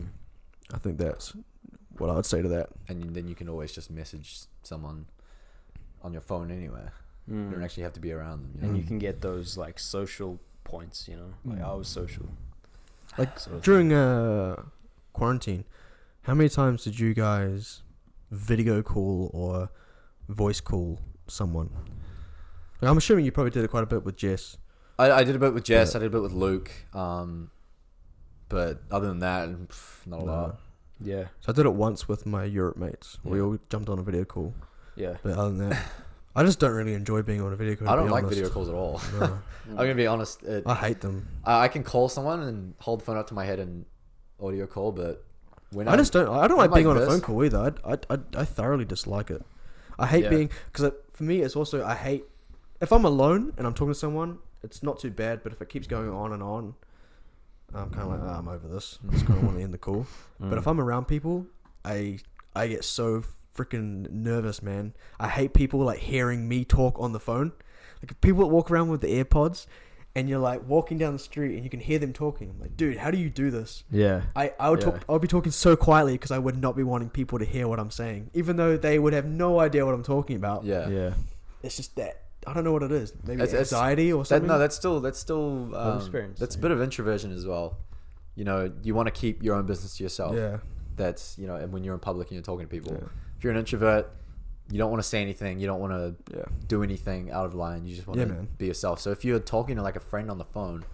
I think that's what I would say to that. And then you can always just message someone on your phone anywhere. You don't actually have to be around them. You know? And you can get those like social points, you know. Like I was social. Like during quarantine, how many times did you guys video call or voice call someone? Like, I'm assuming you probably did it quite a bit with Jess. I did a bit with Jess. I did a bit with Luke. But other than that, not a lot. Yeah. So I did it once with my Europe mates. We all jumped on a video call. Yeah. But other than that, I just don't really enjoy being on a video call. I don't like video calls at all. No. I'm gonna be honest. I hate them. I can call someone and hold the phone up to my head and audio call, but when I don't like being on a this, phone call either. I thoroughly dislike it. I hate being, because for me it's also, I hate if I'm alone and I'm talking to someone. It's not too bad, but if it keeps going on and on, I'm kind of like, I'm over this. I just kind of want to end the call. But if I'm around people, I get so freaking nervous, man. I hate people like hearing me talk on the phone. Like people that walk around with the AirPods, and you're like walking down the street and you can hear them talking. I'm like, dude, how do you do this? Yeah. I would be talking so quietly because I would not be wanting people to hear what I'm saying, even though they would have no idea what I'm talking about. Yeah. It's just that I don't know what it is. Maybe it's anxiety or something. That's still experience. That's a bit of introversion as well. You know, you want to keep your own business to yourself. Yeah. That's, you know, and when you're in public and you're talking to people, if you're an introvert, you don't want to say anything. You don't want to do anything out of line. You just want to be yourself. So if you're talking to like a friend on the phone,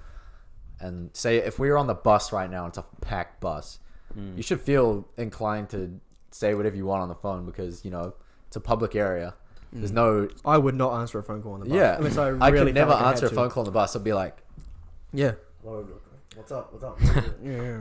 and say if we were on the bus right now, it's a packed bus, you should feel inclined to say whatever you want on the phone, because, you know, it's a public area. There's no... I would not answer a phone call on the bus. Yeah. Unless I could never answer a phone call on the bus. I'd be like... Yeah. What's up?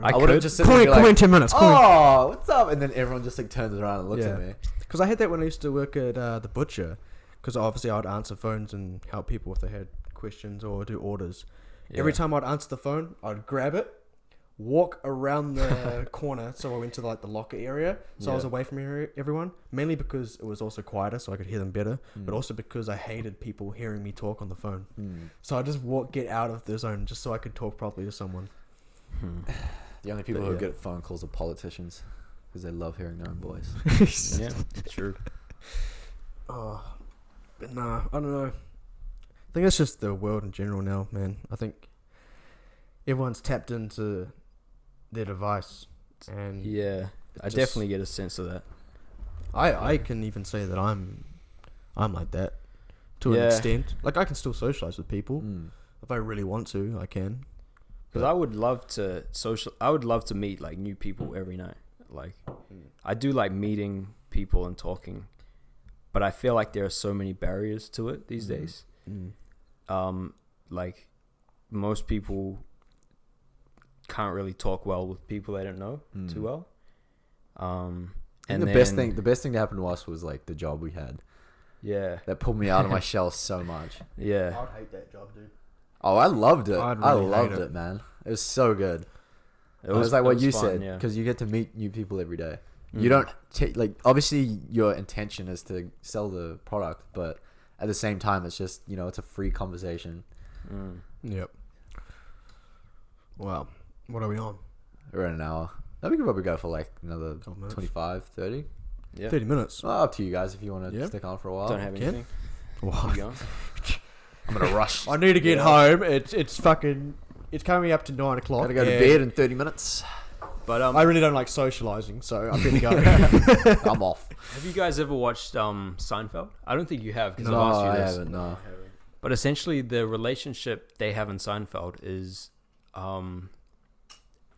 I would have just said, call me in 10 minutes. Oh, what's up? And then everyone just like turns around and looks at me. Because I had that when I used to work at the butcher. Because obviously I'd answer phones and help people if they had questions or do orders. Every time I'd answer the phone, I'd grab it, walk around the corner. So I went to like the locker area. So I was away from everyone. Mainly because it was also quieter, so I could hear them better. But also because I hated people hearing me talk on the phone. So I just get out of the zone just so I could talk properly to someone. The only people who are good at phone calls are politicians, because they love hearing their own voice. Yeah, true. But nah, I don't know. I think it's just the world in general now, man. I think everyone's tapped into their device, and I definitely get a sense of that. I can even say that I'm like that to an extent. Like I can still socialize with people if I really want to. I can. Because I would love to I would love to meet like new people every night. Like I do like meeting people and talking, but I feel like there are so many barriers to it these days. Like most people can't really talk well with people they don't know too well. And the best thing that happened to us was like the job we had. Yeah, that pulled me out of my shell so much. Yeah, I'd hate that job, dude. Oh, I loved it. I'd I really loved hate it, man. It was so good. it was like what you fun, said, yeah. because you get to meet new people every day. You don't like, obviously your intention is to sell the product, but at the same time it's just, you know, it's a free conversation. Yep. Wow. What are we on? We're in an hour. Then we could probably go for like another 25, 30. Yeah, 30 minutes. Well, up to you guys if you want to stick on for a while. don't have Ken? anything. Why? Keep going. I'm gonna rush. I need to get home. It's fucking. It's coming up to 9 o'clock. Gotta go to bed in 30 minutes. But I really don't like socializing, so I'm gonna go. I'm off. have you guys ever watched Seinfeld? I don't think you have, because No, I've asked you I this. haven't. No. But essentially, the relationship they have in Seinfeld is,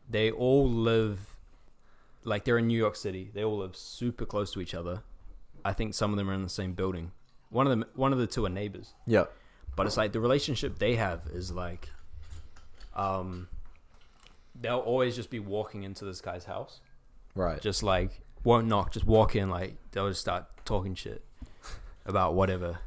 they all live, like they're in New York City. They all live super close to each other. I think some of them are in the same building. One of the two are neighbors. Yeah. But it's like the relationship they have is like, they'll always just be walking into this guy's house. Right. Just like, won't knock, just walk in, like they'll just start talking shit about whatever.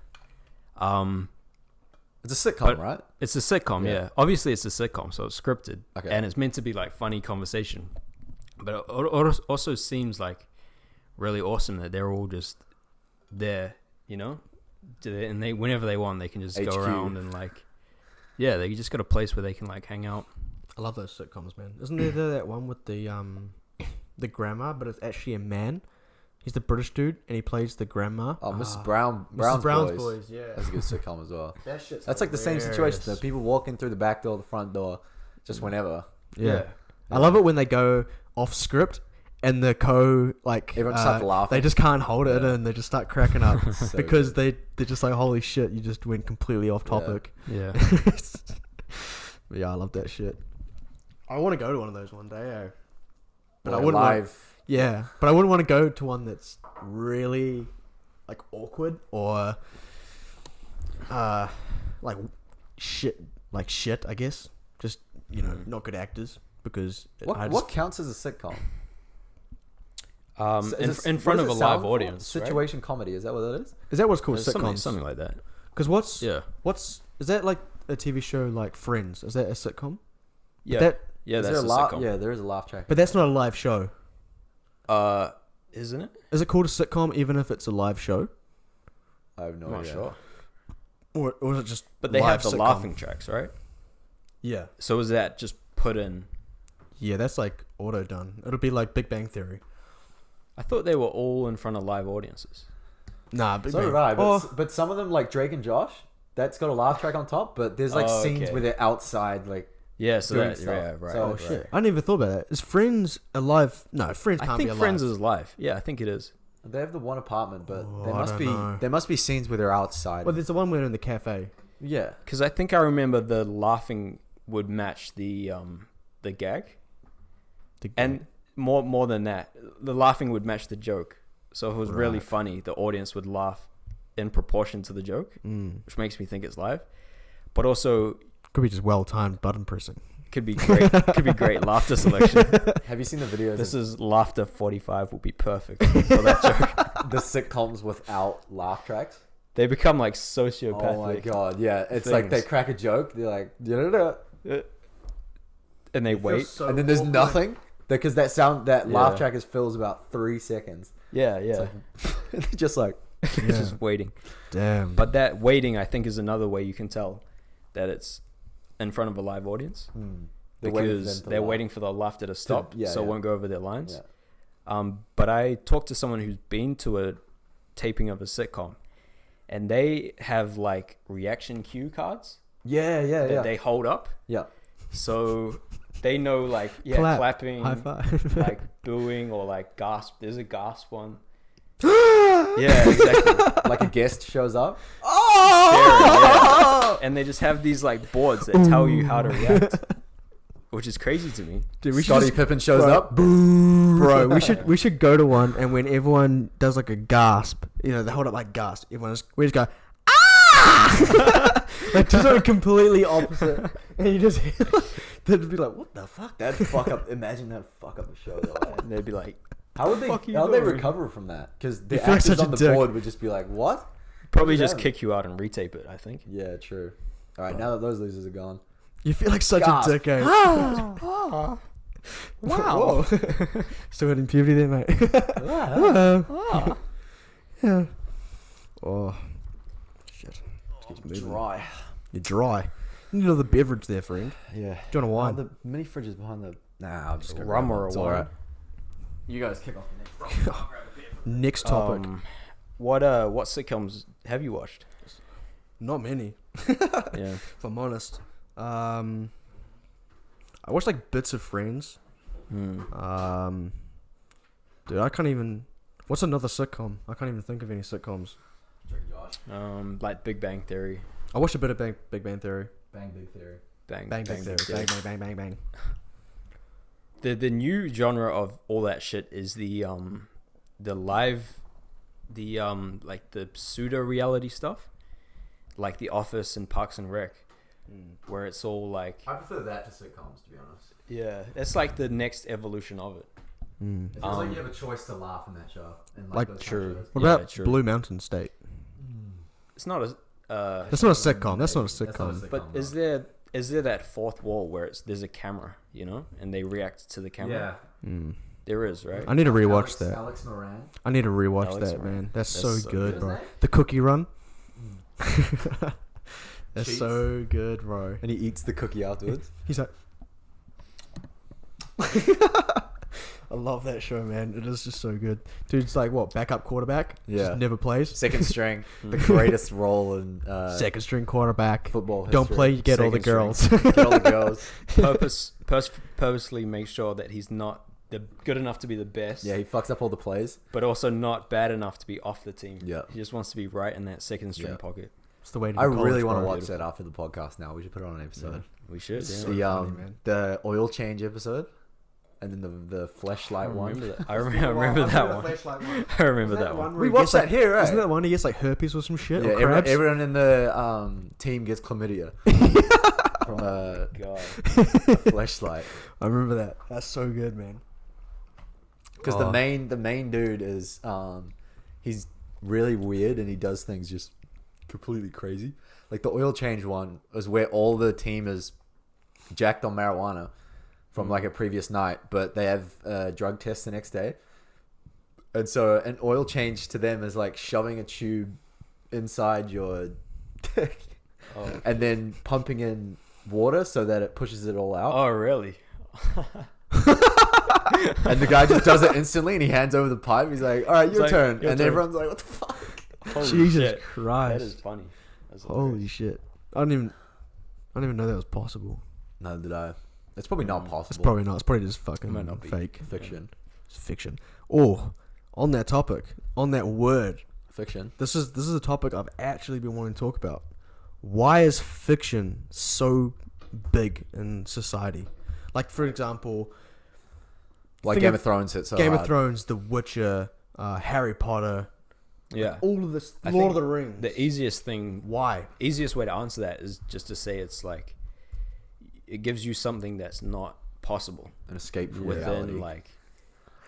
It's a sitcom, right? It's a sitcom, yeah. Obviously, it's a sitcom, so it's scripted. Okay. And it's meant to be like funny conversation. But it also seems like really awesome that they're all just there, you know? And they, whenever they want, they can just HQ. go around and like, yeah, they just got a place where they can like hang out. I love those sitcoms, man. Isn't there that one with the grandma, but it's actually a man? He's the British dude, and he plays the grandma. Oh, Mrs. Brown's Boys. Yeah. That's a good sitcom as well. That shit's That's like the same situation though. People walking through the back door, the front door, just whenever. Yeah. I love it when they go off script and the Everyone starts laughing. They just can't hold it and they just start cracking up So because good. they're just like, holy shit, you just went completely off topic. Yeah. Yeah, I love that shit. I want to go to one of those one day, but Like I wouldn't live. Yeah, but I wouldn't want to go to one that's really like awkward or like shit, I guess. Just, you know, not good actors because What counts as a sitcom? In front of a live audience, Situation comedy, is that what that is? Is that what's called right? sitcoms? Something like that. Because what's Yeah. is that like a TV show like Friends? Is that a sitcom? Yeah. That, Yeah, Is that's there a laugh? sitcom. Yeah, there is a laugh track. but that's not a live show. Isn't it? Is it called a sitcom even if it's a live show? I have no I'm not idea. sure. Or is it just But they live have the sitcom? laughing tracks, right? Yeah. So is that just put in? Yeah, that's like auto done. It'll be like Big Bang Theory. I thought they were all in front of live audiences. Nah, Big So Bang. did I, but some of them, like Drake and Josh, that's got a laugh track on top, but there's like Oh, scenes okay. where they're outside, like Yeah, so doing that, stuff. yeah, right. So- Oh right. shit! I didn't even thought about that. Is Friends a live? No, Friends can't I be think alive. Friends is live. Yeah, I think it is. they have the one apartment, but there I must don't be know. there must be scenes where they're outside. Well, there's the one where they're in the cafe. Yeah, Because I think I remember the laughing would match the gag, and more than that, the laughing would match the joke. So if it was really Right. funny, the audience would laugh in proportion to the joke, which makes me think it's live. But also Could be just well timed button pressing. could be great. Could be great laughter selection. have you seen the videos? This of is laughter 45 will be perfect for that joke. the sitcoms without laugh tracks? They become like sociopathic. Oh my god, yeah! It's like they things. crack a joke, they're like, "Da-da-da," And they wait. and then there's nothing because that laugh Yeah. track is fills about 3 seconds. Yeah, yeah. They're just like, It's just waiting. Damn. But that waiting, I think, is another way you can tell that it's in front of a live audience they're waiting for them because to they're laugh. waiting for the laughter to stop, yeah, so it yeah. won't go over their lines. Yeah. But I talked to someone who's been to a taping of a sitcom, and they have like reaction cue cards Yeah, that they hold up, yeah. so they know like Clap. clapping, High five. like booing or like gasp. There's a gasp one. Yeah, exactly. Like a guest shows up. Yeah. And they just have these like boards that tell you how to react, which is crazy to me. Dude, we Scottie should Pippen shows bro, up. bro. We should go to one, and when everyone does like a gasp, you know, they hold up like gasp. We just go ah, like just something completely opposite, and you just they'd be like, what the fuck? That'd fuck up. Imagine that fuck up the show. Though. And they'd be like, How would they? Fuck you How would they doing? recover from that? Because the You feel like actors such a on the dick. board would just be like, "What?" probably Yeah. just kick you out and retape it. I think. Yeah, true. All right, now that those losers are gone. You feel like such Gasp. a dick, eh? Wow. Whoa. Still hitting puberty there, mate. Ah. Yeah. Oh, shit. Just keeps moving. Dry. You're dry. You need another beverage there, friend. Yeah. Do you want a wine? The mini fridge is behind the. Nah, I'll just go Rum grab or it. a It's wine? alright. You guys kick off the next. Next topic. What sitcoms have you watched? Not many, Yeah. if I'm honest. I watched like bits of Friends. Dude, I can't even. What's another sitcom? I can't even think of any sitcoms. Like Big Bang Theory. I watched a bit of Big Bang Theory. Bang Big Theory. Bang Bang Bang Theory. Theory. Bang, bang, bang, bang, bang. The new genre of all that shit is the live, like the pseudo reality stuff, like The Office and Parks and Rec, where it's all like, I prefer that to sitcoms, to be honest. yeah, it's like the next evolution of it. Mm. It feels like you have a choice to laugh in that show. And Like, those kind of true. shows. What Yeah, about true. Blue Mountain State? It's not a. That's not a sitcom. That's not a That's not a sitcom. sitcom. But is no. there that fourth wall where there's a camera, you know, and they react to the camera? Yeah. Mm. There is, right? I need to rewatch that. Alex Moran. I need to rewatch Alex that, Moran. man. That's That's so so good, good. bro. The Cookie Run. That's Cheats. so good, bro. And he eats the cookie afterwards. He's like, I love that show, man. It is just so good. Dude's like, what, backup quarterback? Yeah. Just never plays. Second string. The greatest role in Second string quarterback. football history. Don't play, you get all the Second girls. Get all the girls. Purposely make sure that he's not good enough to be the best. Yeah, he fucks up all the plays. But also not bad enough to be off the team. Yeah. He just wants to be right in that second string Yeah. pocket. It's the way to I do college, really want to bro. watch that after the podcast now. We should put it on an episode. We should. It's Yeah. so The funny, man. the oil change episode. And then the I fleshlight one. remember that. I remember that one. I remember that one. We watched that here, right? Isn't that one he gets like herpes or some shit? Yeah, or crabs? everyone in the team gets chlamydia from a God. fleshlight. I remember that. That's so good, man. Because Oh. the main dude is he's really weird and he does things just completely crazy. Like the oil change one is where all the team is jacked on marijuana from like a previous night, but they have a drug test the next day. And so an oil change to them is like shoving a tube inside your dick Oh. and then pumping in water so that it pushes it all out. Oh, really? And the guy just does it instantly and he hands over the pipe. He's like, all right, your like, turn. your and turn. everyone's like, what the fuck? Holy Jesus shit. Christ. That is funny. That's Holy hilarious. shit. I don't even know that was possible. Neither did I. It's probably not possible. It's probably not. It's probably just fucking might not be. fake. Fiction. It's fiction. Oh, on that topic, on that word, Fiction. this is a topic I've actually been wanting to talk about. Why is fiction so big in society? Like, for example, Like think Game of Thrones hit so Game hard. of Thrones, The Witcher, Harry Potter, Yeah. all of this, I Lord think of the Rings. The easiest Why? way to answer that is just to say it's like it gives you something that's not possible An escape from within reality. like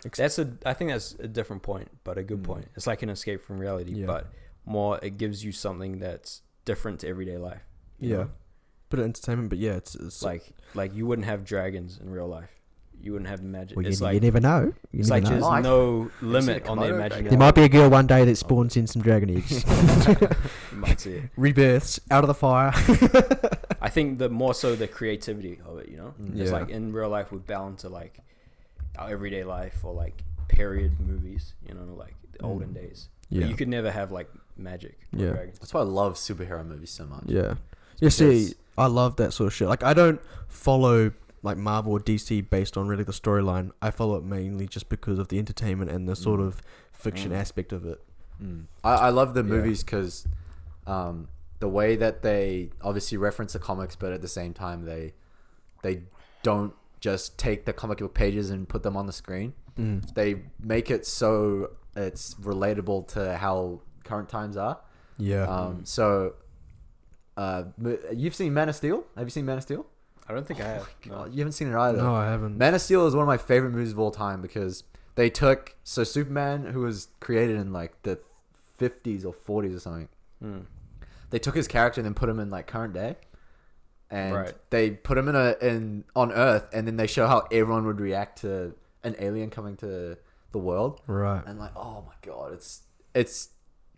I think that's a different point, but a good point. It's like an escape from reality, Yeah. but more it gives you something that's different to everyday life. you Yeah. know? Bit of entertainment, but yeah, it's like you wouldn't have dragons in real life. You wouldn't have magic. well, It's you like never know. You it's never like know. there's Oh, I- no seen limit a on the Komodo dragon. imagination. There might be a girl one day that spawns in some dragon eggs, You might see it. rebirths out of the fire. I think the more so the creativity of it, you know? It's Yeah. like in real life we're bound to like our everyday life or like period movies, you know, like the olden days. But Yeah. you could never have like magic or Yeah. dragons. That's why I love superhero movies so much. Yeah. You see, I love that sort of shit. Like, I don't follow like Marvel or DC based on really the storyline. I follow it mainly just because of the entertainment and the sort of fiction aspect of it. I love the Yeah. movies because the way that they obviously reference the comics, but at the same time they don't just take the comic book pages and put them on the screen. They make it so it's relatable to how current times are. Yeah. So you've seen Man of Steel? Have you seen Man of Steel? I don't think I have. Oh, No. you haven't seen it either. No, I haven't. Man of Steel is one of my favorite movies of all time because they took Superman, who was created in like the 50s or 40s or something. They took his character and then put him in like current day, and they put him in on Earth, and then they show how everyone would react to an alien coming to the world. Right. And like, oh my god, it's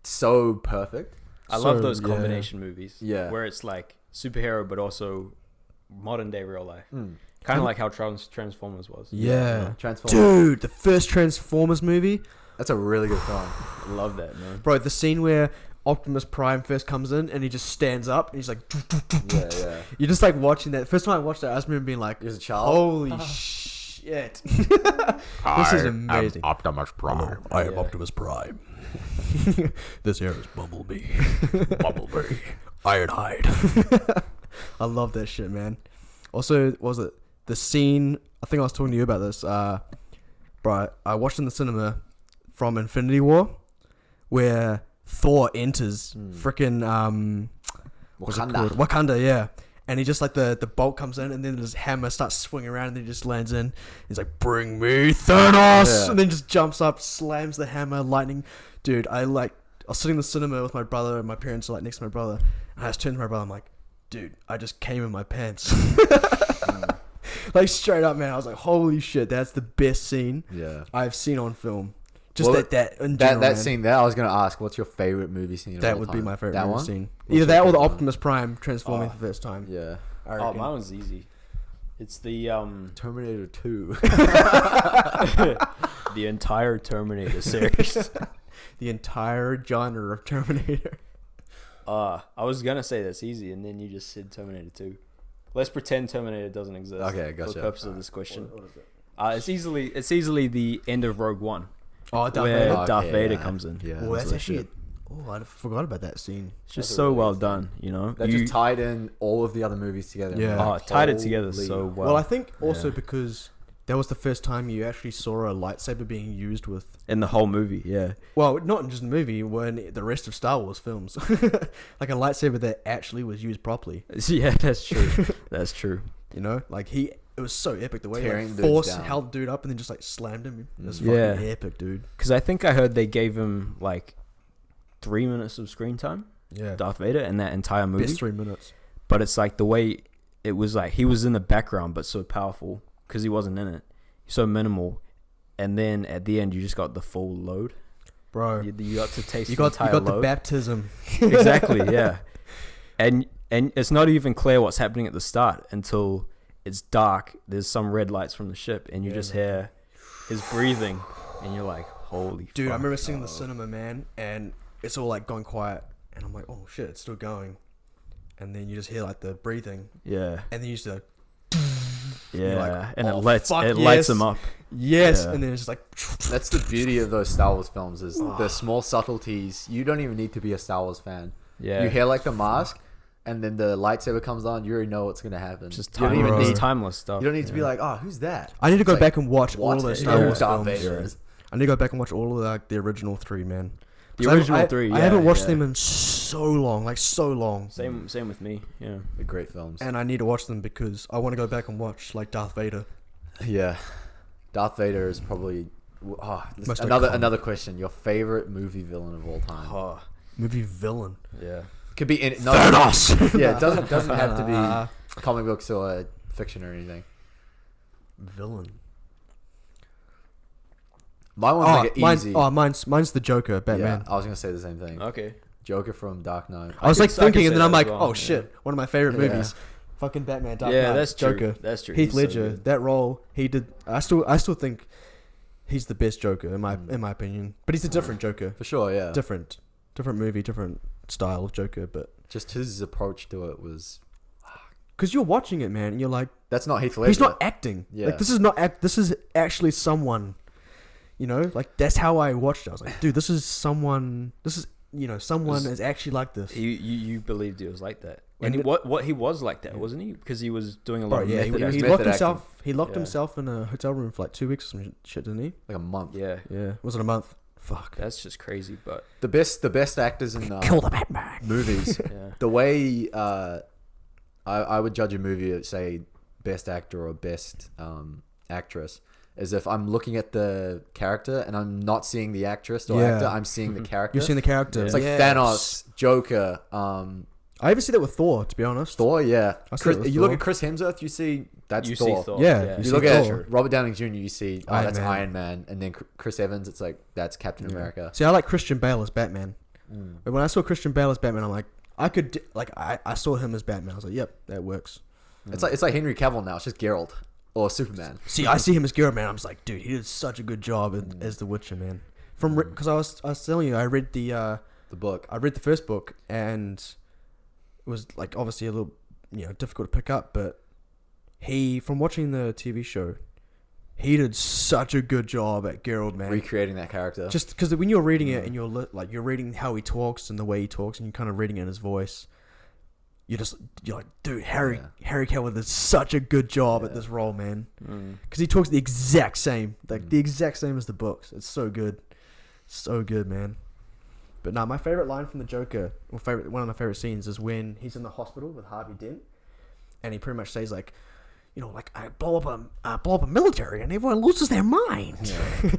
so perfect. I love those combination movies. Yeah. Where it's like superhero, but also modern day real life. Kind of like how Transformers was. Yeah. Transformers. Dude, the first Transformers movie. That's a really good film. Love that, man. Bro, the scene where Optimus Prime first comes in and he just stands up and he's like... Yeah. You're just like watching that. First time I watched that, I just remember being like, As a child. holy shit. This is amazing. Optimus Prime. I am Optimus Prime. This here is Bumblebee. Bumblebee. Ironhide. I love that shit, man. Also, what was it the scene? I think I was talking to you about this. Bro, I watched in the cinema from Infinity War, where Thor enters freaking what's it called? Wakanda, yeah. And he just like the bolt comes in, and then his hammer starts swinging around, and then he just lands in. He's like, "Bring me Thanos!" And then just jumps up, slams the hammer, lightning. Dude, I was sitting in the cinema with my brother, and my parents are like next to my brother, and I just turned to my brother. I'm like, "Dude, I just came in my pants." Like straight up, man. I was like, "Holy shit, that's the best scene I've seen on film." Just Well, that in general, that man. scene there, I was gonna ask, what's your favorite movie scene? That of all would be time? my favorite That movie one? scene. What's Either that your or the favorite one? Optimus Prime transforming for the first time. Yeah. I Oh, reckon. mine was easy. It's the Terminator 2. the entire Terminator series. The entire genre of Terminator. I was gonna say that's easy, and then you just said Terminator 2. Let's pretend Terminator doesn't exist. Okay, For gotcha. the purpose of this question, What is it? it's easily the end of Rogue One, Oh, Darth where Vader. Okay, Darth Vader yeah. comes in. Yeah. Oh, that's So actually. shit. I forgot about that scene. It's just That's a so really well good done, you know. That just tied in all of the other movies together. Yeah. Oh, it tied it together Holy- so well. Well, I think also yeah. because that was the first time you actually saw a lightsaber being used with. in the whole movie, yeah. Well, not in just the movie, when the rest of Star Wars films, like a lightsaber that actually was used properly. Yeah, that's true. That's true. You know, like it was so epic the way he Tearing like, dudes forced down. held the dude up and then just like slammed him. It was Yeah. fucking epic, dude. Because I think I heard they gave him like 3 minutes of screen time, Yeah, Darth Vader, in that entire movie. best 3 minutes. But it's like the way it was like he was in the background, but so powerful because he wasn't in it, so minimal. And then at the end, you just got the full load. Bro, You got to taste you the got entire the load. baptism. Exactly, yeah. And it's not even clear what's happening at the start until it's dark. There's some red lights from the ship, and you Yeah, just man. hear his breathing, and you're like, "Holy Dude, I fuck." remember seeing the cinema, man, and it's all like going quiet, and I'm like, oh shit, it's still going. And then you just hear like the breathing, Yeah, and then you just yeah, like, and "Oh, it lights fuck, lights yes." them up. yes, Yeah. and then it's just like, That's the beauty of those Star Wars films is the small subtleties. You don't even need to be a Star Wars fan. Yeah, You hear like the mask, and then the lightsaber comes on. You already know what's gonna happen. just you don't even timeless. need. timeless stuff. You don't need to be like, oh, who's that? I need to go It's like, back and watch all what? of those You Star know who Wars Darth films. Vader is. I need to go back and watch all of like the original 3, man. The 'Cause I- original I, 3. I yeah, haven't watched yeah. them in so long, like so long. Same with me. Yeah. The great films. And I need to watch them because I want to go back and watch like Darth Vader. Yeah, Darth Vader is probably. Most Another iconic. question. Your favorite movie villain of all time? Oh, Movie villain. yeah. Could be in. Not, Thanos. Yeah, it doesn't have to be comic books or fiction or anything. Villain. Mine was like an easy. Mine's the Joker, Batman. Yeah, I was gonna say the same thing. Okay. Joker from Dark Knight. I was I like could thinking, say and then that I'm as like, well, oh yeah. shit, one of my favorite Yeah. movies, fucking Batman, Dark Yeah, Knight, that's true. Joker. That's true. Heath He's so Ledger, good. that role he did. I still think he's the best Joker in my opinion. But he's a different Joker, For sure, yeah. different movie, different style of Joker. But Just his approach to it was. because you're watching it, man, and you're like, That's not Heath Ledger. he's not acting. Yeah. Like this is not act. This is actually someone. You know, like that's how I watched it. I was like, dude, this is someone. This is someone is actually like this. You believed he was like that, and And he was like that, wasn't he? Because he was doing a lot Bro, of yeah, method he acting. locked Method himself. He locked Yeah. himself in a hotel room for like 2 weeks or some shit, didn't he? Like a month. Yeah, Yeah, was it a month? Fuck. that's just crazy. But The best actors in Kill the Batman. movies. yeah, The way I would judge a movie at, say, best actor or best actress is if I'm looking at the character and I'm not seeing the actress or Yeah. actor, I'm seeing the character. You've seen the character. Yeah. It's like Yes. Thanos, Joker, I even see that with Thor, to be honest. Thor. Yeah, I see it with you look Thor. at Chris Hemsworth, you see that's you Thor. see Thor. Yeah, You see look Thor. at Robert Downey Jr., you see Iron that's Man. Iron Man, and then Chris Evans, it's like that's Captain Yeah. America. See, I like Christian Bale as Batman. Mm. But when I saw Christian Bale as Batman, I'm like, I saw him as Batman. I was like, yep, that works. It's like Henry Cavill now. It's just Geralt or Superman. See, I see him as Geralt, man. I'm just like, dude, he did such a good job as the Witcher, man. Because I was telling you, I read the book. I read the first book, and it was like obviously a little difficult to pick up, but from watching the TV show, he did such a good job at Geralt, man. Recreating that character. Just because when you're reading it and you're reading how he talks and the way he talks, and you're kind of reading it in his voice, you're like, dude, Harry Cavill did such a good job at this role, man. Because he talks the exact same, the exact same as the books. It's so good, man. But no, my favorite line from the Joker, one of my favorite scenes, is when he's in the hospital with Harvey Dent, and he pretty much says like, I blow up a military and everyone loses their mind. Yeah.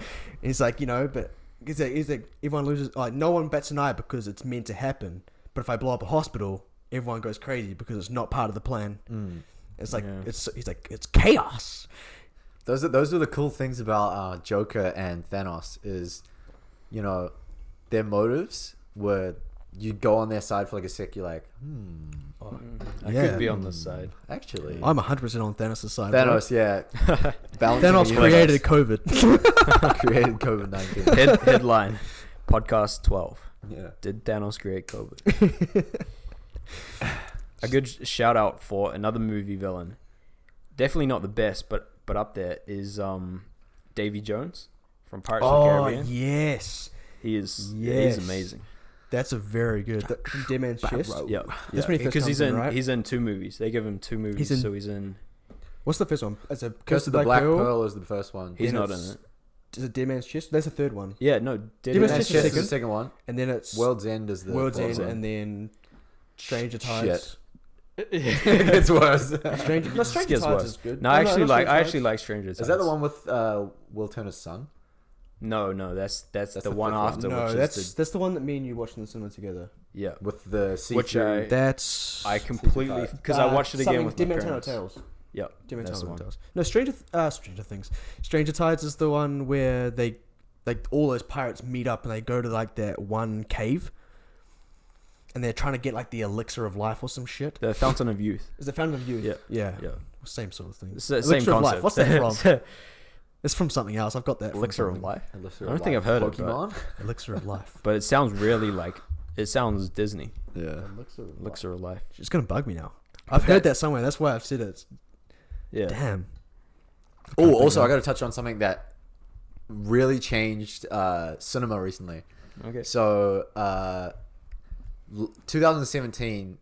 He's like, but he's like everyone loses. Like no one bats an eye because it's meant to happen. But if I blow up a hospital, everyone goes crazy because it's not part of the plan. It's like he's like it's chaos. Those are the cool things about Joker and Thanos is, their motives were you'd go on their side for like a sec. You're like, I could be on this side. actually, I'm 100% on Thanos' side. Thanos, yeah. Balancing Thanos the created universe. COVID. created COVID-19. Headline: Podcast 12. Yeah. Did Thanos create COVID? A good shout out for another movie villain. Definitely not the best, but up there is Davy Jones from Pirates of the Caribbean. Yes. He's Yes. amazing. That's a very good. From Dead Man's Chest. Yeah, That's when he first because comes in, right? he's in 2 movies. They give him 2 movies, so he's in. What's the first one? It's a Curse of the Black Pearl is the first one. He's Then not in it's- it. Is it Dead Man's Chest? That's the third one. Yeah, no. Dead Man's Man's Chest Chest is is the second one. And then it's World's End is the World's fourth End, one. and then Stranger Tides. It's worse. Stranger Gets Tides worse. is good. No, Oh, I not actually Stranger like Tides. Stranger Tides. Is that the one with Will Turner's son? No, that's the the one fifth one. after. No, which that's is that's the one that me and you watched in the cinema together. yeah. With the sea Which fury. That's I completely because I watched it again with my Dead Man's parents. Tales. Yep, Dead Man's that's the Tales. one. No, Stranger Things. Stranger Tides is the one where they all those pirates meet up and they go to like that one cave, and they're trying to get like the elixir of life or some shit. The Fountain of Youth. Is the Fountain of Youth? Yeah. Yeah. Same sort of thing. It's the Elixir same of concept. Life. What's that from? It's from something else. I've got that. from Elixir of something. Life. Elixir I don't of think Life. I've heard of it, Pokemon. Elixir of Life. But it sounds really like it sounds Disney. Yeah. Elixir of Life. It's gonna bug me now. I've heard that somewhere. That's why I've said it. Yeah. Damn. Oh, also, I got to touch on something that really changed cinema recently. Okay. So, 2017,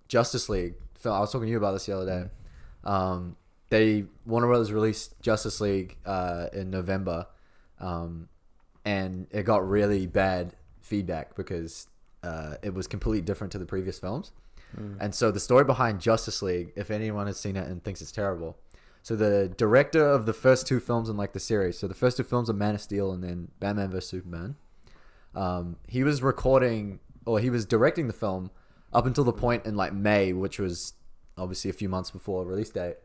Justice League. Phil, I was talking to you about this the other day. Warner Brothers released Justice League in November, and it got really bad feedback because it was completely different to the previous films. And so the story behind Justice League, if anyone has seen it and thinks it's terrible, so the director of the first 2 films in like the series, so the first 2 films are Man of Steel and then Batman vs Superman. He was directing the film up until the point in like May, which was obviously a few months before release date.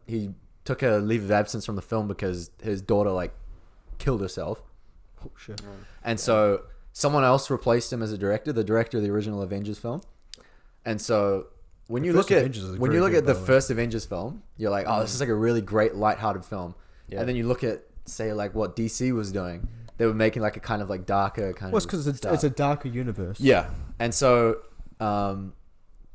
He took a leave of absence from the film because his daughter like killed herself. Oh shit. And so someone else replaced him as a director, the director of the original Avengers film. And so when you look at the first Avengers film, you're like, oh, this is like a really great lighthearted film. Yeah. And then you look at say like what DC was doing. They were making like a kind of like darker kind Well, it's of because it's a darker universe. yeah. And so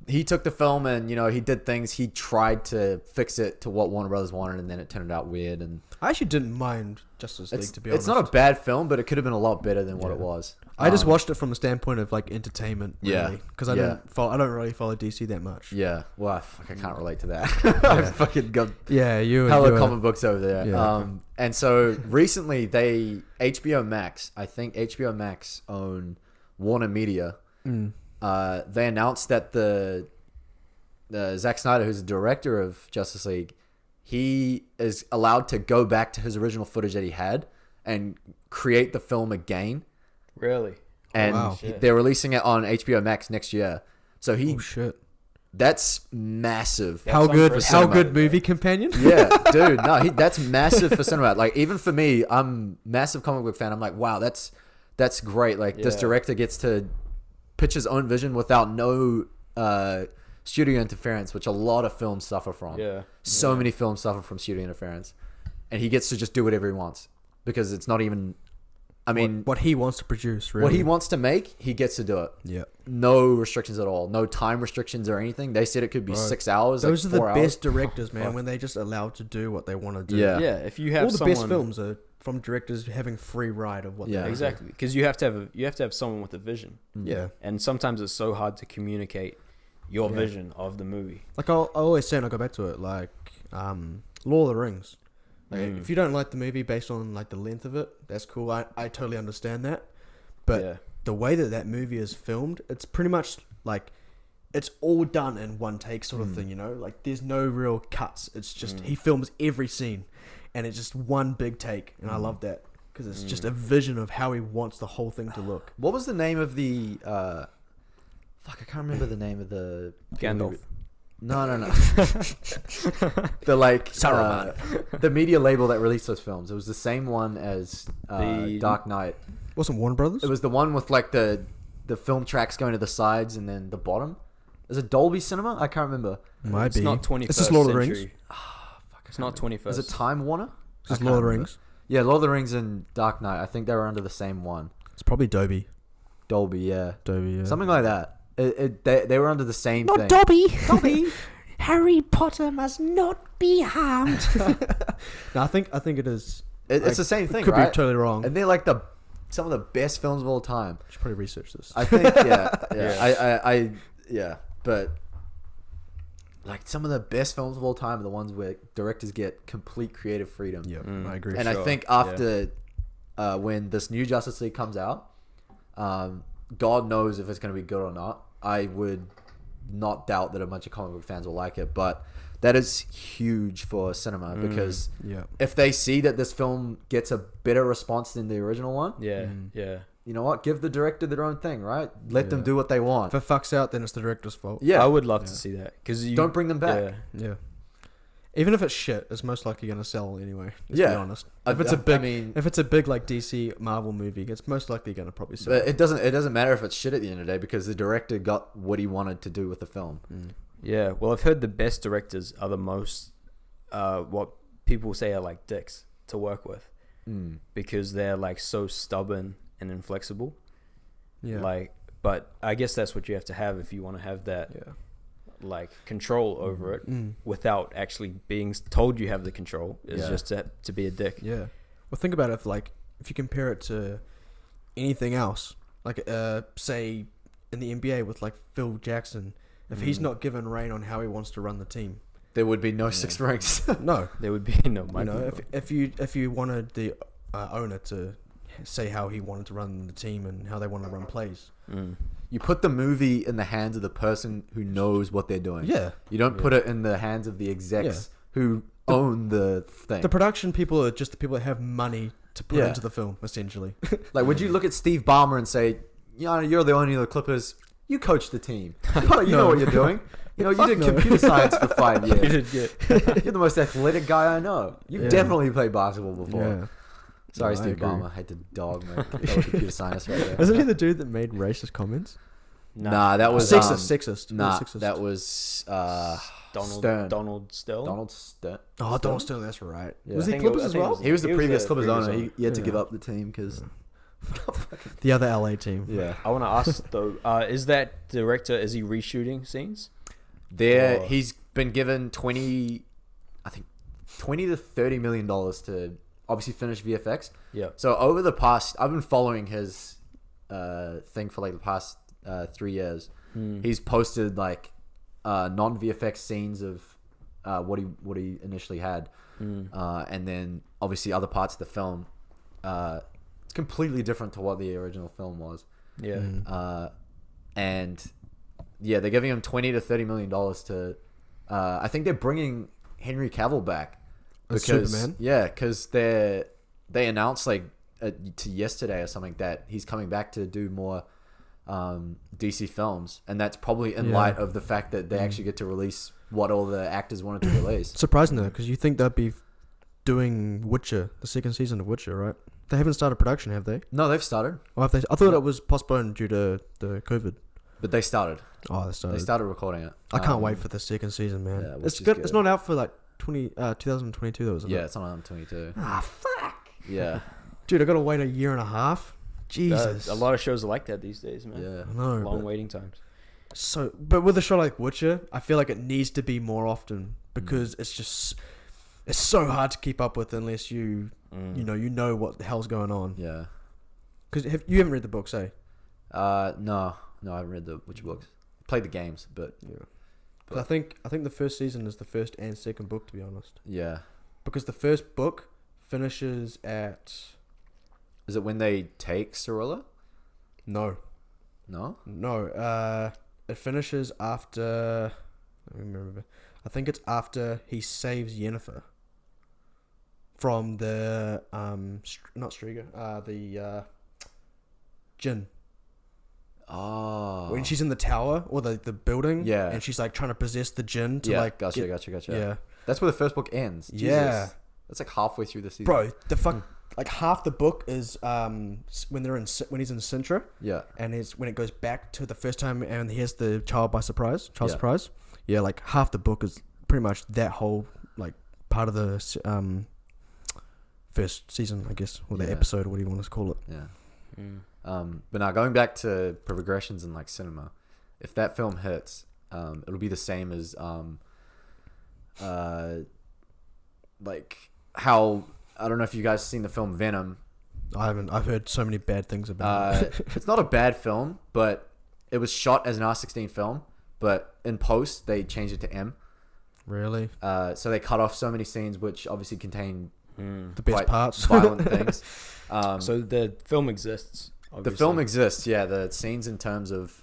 he took the film and he did things. He tried to fix it to what Warner Brothers wanted, and then it turned out weird. And I actually didn't mind Justice League, to be honest. It's not a bad film, but it could have been a lot better than what it was. I just watched it from the standpoint of like entertainment, really, because I don't really follow DC that much. Yeah, well, I can't relate to that. I fucking got hella comic books over there. Yeah. And so recently, HBO Max, I think HBO Max own Warner Media. They announced that the Zack Snyder, who's the director of Justice League, he is allowed to go back to his original footage that he had and create the film again. Really? And they're releasing it on HBO Max next year. So that's massive. How good movie companion? Yeah, dude. No, that's massive for cinema. Like, even for me, I'm a massive comic book fan. I'm like, wow, that's great. Like, this director gets to pitch his own vision without no studio interference, which a lot of films suffer from. So many films suffer from studio interference, and he gets to just do whatever he wants because it's not even. I mean, what he wants to produce, really. What he wants to make, he gets to do it. Yeah. No restrictions at all. No time restrictions or anything. They said it could be 6 hours. Those like are 4 the hours. best directors, man, when they just allowed to do what they want to do. Yeah. Yeah. If you have all the best films are from directors having free ride of what they exactly, because you have to have someone with a vision. Yeah. And sometimes it's so hard to communicate your vision of the movie. Like I always say, and I go back to it, like Lord of the Rings. Like, if you don't like the movie based on like the length of it, that's cool. I totally understand that. But the way that movie is filmed, it's pretty much like it's all done in one take sort of thing, Like there's no real cuts. It's just he films every scene and it's just one big take. And I love that because it's just a vision of how he wants the whole thing to look. What was the name of the I can't remember the name of the Gandalf. No. The media label that released those films. It was the same one as the Dark Knight. Wasn't Warner Brothers? It was the one with like the film tracks going to the sides and then the bottom. Is it Dolby Cinema? I can't remember. It's not 21st Is this Lord of the Rings? century. It's not 21st. Is it Time Warner? Is this Lord of the Rings? Yeah, Lord of the Rings and Dark Knight. I think they were under the same one. It's probably Dolby. Dolby, yeah. Dolby, yeah. Something like that. They were under the same thing. Dobby. Harry Potter must not be harmed. No, I think it is. It's the same thing, could right? Be totally wrong. And they're like some of the best films of all time. Should probably research this. I think, yeah. But like some of the best films of all time are the ones where directors get complete creative freedom. Yeah, I agree. And I think after when this new Justice League comes out, God knows if it's going to be good or not. I would not doubt that a bunch of comic book fans will like it, but that is huge for cinema because if they see that this film gets a better response than the original one, you know what? Give the director their own thing, right? Let them do what they want. If it fucks out, then it's the director's fault. Yeah, I would love to see that because don't bring them back. Yeah. Even if it's shit, it's most likely going to sell anyway. Let's be honest. If it's a big like DC Marvel movie, it's most likely going to probably sell. But it doesn't matter if it's shit at the end of the day because the director got what he wanted to do with the film. Yeah, well, I've heard the best directors are the most what people say are like dicks to work with because they're like so stubborn and inflexible. Yeah. Like, but I guess that's what you have to have if you want to have that. Yeah. Like control over it without actually being told you have the control is just to be a dick. Yeah. Well, think about it. If you compare it to anything else, like say in the NBA with like Phil Jackson, if he's not given rein on how he wants to run the team, there would be no six rings. No, there would be no. If you wanted the owner to say how he wanted to run the team and how they want to run plays. You put the movie in the hands of the person who knows what they're doing. Yeah. You don't put it in the hands of the execs who own the thing. The production people are just the people that have money to put into the film, essentially. Like, would you look at Steve Ballmer and say, you're the owner of the Clippers, you coach the team. You know what you're doing. You did computer science for 5 years. You're the most athletic guy I know. You've definitely played basketball before. Yeah. Sorry, Steve Ballmer. I had to dog my computer science right there. Isn't he the dude that made racist comments? Nah, that was sexist. Nah, sexist. that was Stern. Donald Stern. Oh, Donald Stern. That's right. Yeah. Was he Clippers as well? He was the previous Clippers owner. He had to give up the team because The other LA team. Yeah. I want to ask though, is that director, is he reshooting scenes? Or- He's been given 20 to $30 million to obviously finish VFX. Yeah. So over the past, I've been following his thing for like the past 3 years. He's posted like non VFX scenes of what he initially had, and then obviously other parts of the film. It's completely different to what the original film was. Yeah. And yeah, they're giving him $20 to $30 million to. I think they're bringing Henry Cavill back As because Superman? because they announced like to yesterday or something that he's coming back to do more DC films, and that's probably in light of the fact that they actually get to release what all the actors wanted to release. Surprising though, because you think they'd be doing Witcher, the second season of Witcher, right? They haven't started production, have they? No, they've started, Or have they? I thought it was postponed due to the COVID. but they started. Oh, they started. They started recording it. I can't wait for the second season, man. yeah, which It's is good. good. It's not out for like 2022 though, isn't it? Yeah, it's on 22. Ah, fuck. Yeah, Dude, I gotta wait a year and a half. Jesus. A lot of shows are like that these days, man. yeah. I know. Long but- waiting times. So, but with a show like Witcher, I feel like it needs to be more often because it's so hard to keep up with unless you know what the hell's going on. Yeah. Because you haven't read the books, eh? No, I haven't read the Witcher books. Played the games, but Yeah. But I think the first season is the first and second book, to be honest. yeah. Because the first book finishes at Is it when they take Cirilla? no. It finishes after. Let me remember. I think it's after he saves Yennefer from the not Striga, the Jinn. Oh. When she's in the tower or the building, Yeah. and she's like trying to possess the Jinn to Yeah, like gotcha. Yeah, That's where the first book ends. Jesus. Yeah. That's like halfway through the season. bro. The fuck, like half the book is when he's in Sintra, Yeah. and it's when it goes back to the first time and he has the child surprise. Yeah. Yeah, like half the book is pretty much that whole like part of the first season, I guess, or the Yeah. episode, or what do you want to call it? Yeah. But now going back to progressions in like cinema, if that film hits, it'll be the same as like how I don't know if you guys seen the film Venom. I haven't. I've heard so many bad things about it. It's not a bad film, but it was shot as an R16 film, but in post they changed it to M. Really, So they cut off so many scenes which obviously contain the best quite parts. violent things. So the film exists. The Obviously. film exists, yeah. The scenes in terms of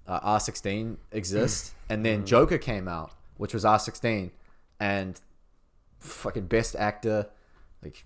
R16 exist, and then Joker came out, which was R16, and fucking best actor, like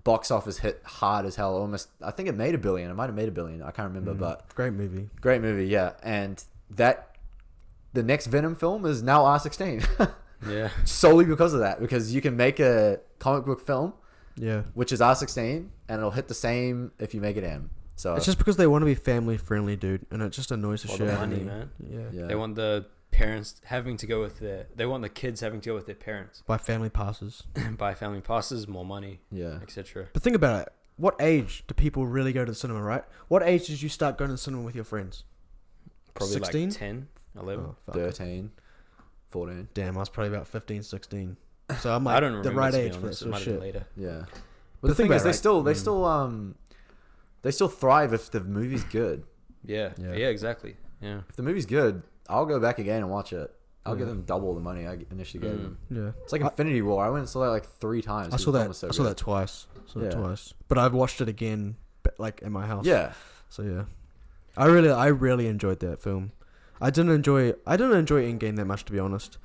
box office hit hard as hell. Almost, I think it made $1 billion. It might have made $1 billion. I can't remember, but Great movie. great movie, yeah. And the next Venom film is now R16, Yeah. solely because of that. Because you can make a comic book film Yeah, which is R16, and it'll hit the same if you make it M. So it's just because they want to be family friendly, dude, and it just annoys the For shit the out of money, me. man. Yeah. yeah. They want the parents having to go with they want the kids having to go with their parents. By family passes. Buy family passes, more money, Yeah. etc. But think about it. What age do people really go to the cinema, right? What age did you start going to the cinema with your friends? Probably 16? like 10, 11. Oh, fuck. 13, 14. Damn, I was probably about 15, 16. So I'm like I don't remember the right to be age for that honest. It sort might of have shit. been later. Yeah. But But the think thing is, about it, they still thrive if the movie's good. Yeah. Yeah. Yeah. Exactly. Yeah. If the movie's good, I'll go back again and watch it. I'll Yeah. give them double the money I initially gave them. Yeah. It's like Infinity War. I went and saw that like 3 times. I 'cause saw the film that. was so I saw good. that twice. Yeah. Twice. But I've watched it again, like in my house. Yeah. So yeah, I really enjoyed that film. I didn't enjoy Endgame that much, to be honest.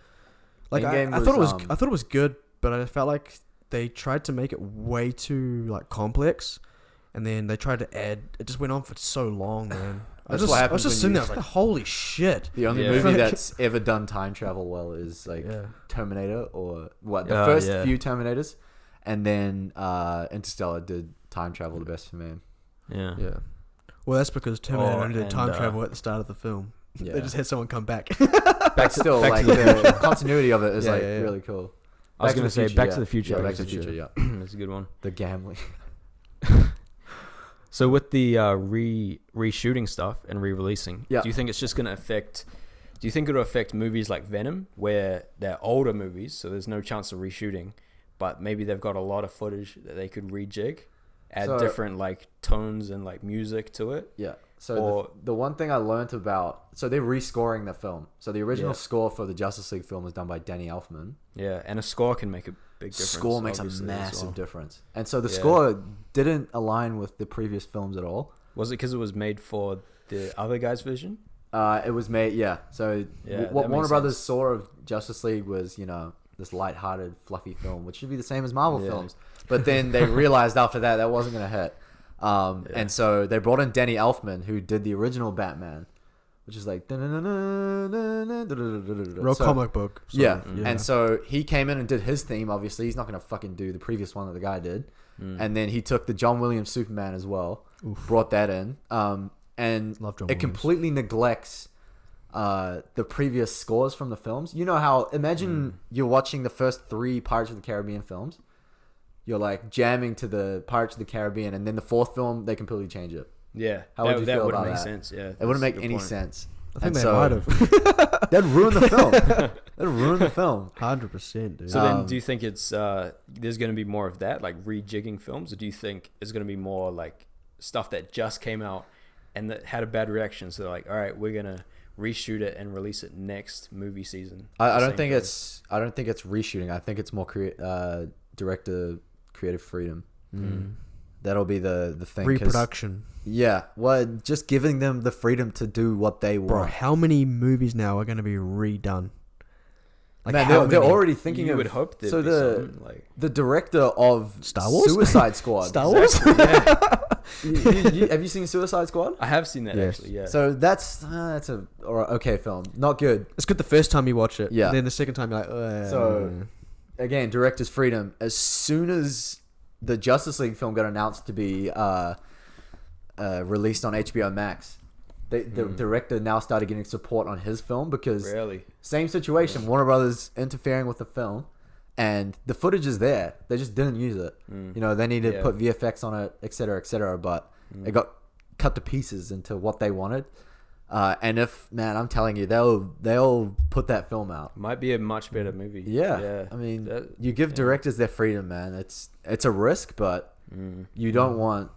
Like Endgame I thought it was, was I thought it was good, but I felt like they tried to make it way too like complex, and then they tried to add. It just went on for so long, man. That's what I happens was just when sitting you- there. I was like, holy shit. The only Yeah. movie Like- that's ever done time travel well is like Yeah. Terminator or what? The Oh, first yeah. few Terminators, and then Interstellar did time travel the best for man. Yeah. Yeah. Well, that's because Terminator Oh, only did and, time travel at the start of the film. Yeah. They just had someone come back. But still, back like to the the continuity of it is Yeah, like yeah, yeah. really cool. I was Back to gonna the say Future, Back yeah. to the Future. Yeah, Back to the Future. Yeah, That's a good one. the gambling. So with the reshooting stuff and re-releasing, Yeah. do you think it's just going to affect? Do you think it'll affect movies like Venom, where they're older movies, so there's no chance of reshooting, but maybe they've got a lot of footage that they could rejig, add So- different like tones and like music to it? Yeah. So Or- the one thing I learned about, so they're rescoring the film. So the original Yeah. score for the Justice League film was done by Danny Elfman. Yeah, and a score can make a big difference. Score makes a obviously, as massive well. difference. And so the Yeah. score didn't align with the previous films at all. Was it because it was made for the other guy's vision? It was made, yeah. So Yeah, what that Warner makes Brothers sense. saw of Justice League was, this light-hearted, fluffy film, which should be the same as Marvel Yeah. films. But then they realized after that wasn't going to hit. And so they brought in Danny Elfman, who did the original Batman, which is like... Real So- comic book. sort Yeah. of, And so he came in and did his theme, obviously. He's not going to fucking do the previous one that the guy did. And then he took the John Williams Superman as well, brought that in. And Love John it Williams. completely neglects the previous scores from the films. You know how, imagine you're watching the first 3 Pirates of the Caribbean films. You're like jamming to the Pirates of the Caribbean, and then the 4th film, they completely change it. Yeah, How would you feel wouldn't about make that? sense. Yeah, It wouldn't that's make a good any point. sense. I think And they so- might have. That'd ruin the film. That'd ruin the film. 100%, dude. So then, do you think it's there's going to be more of that, like rejigging films, or do you think it's going to be more like stuff that just came out and that had a bad reaction? So they're like, all right, we're gonna reshoot it and release it next movie season. I The don't same think film. it's. I don't think it's reshooting. I think it's more director creative freedom. That'll be the thing. 'Cause- Reproduction. Yeah. Well, just giving them the freedom to do what they Bro, want. how many movies now are going to be redone? Like, Man, how they're many? already thinking You of. would hope there'd so be the some, like the director of Star Wars? Suicide Squad. Star Wars? Have you seen Suicide Squad? I have seen that Yes. actually. Yeah. So that's a okay film. Not good. It's good the first time you watch it. Yeah. Then the second time you're like, So- Again, director's freedom. As soon as the Justice League film got announced to be released on HBO Max, the director now started getting support on his film because really. same situation. Warner Brothers interfering with the film, and the footage is there. They just didn't use it. They needed to Yeah. put VFX on it, etc., but it got cut to pieces into what they wanted. And I'm telling you, they'll put that film out. Might be a much better movie. Yeah. I mean, That- you give directors their freedom, man. It's a risk, but you don't want.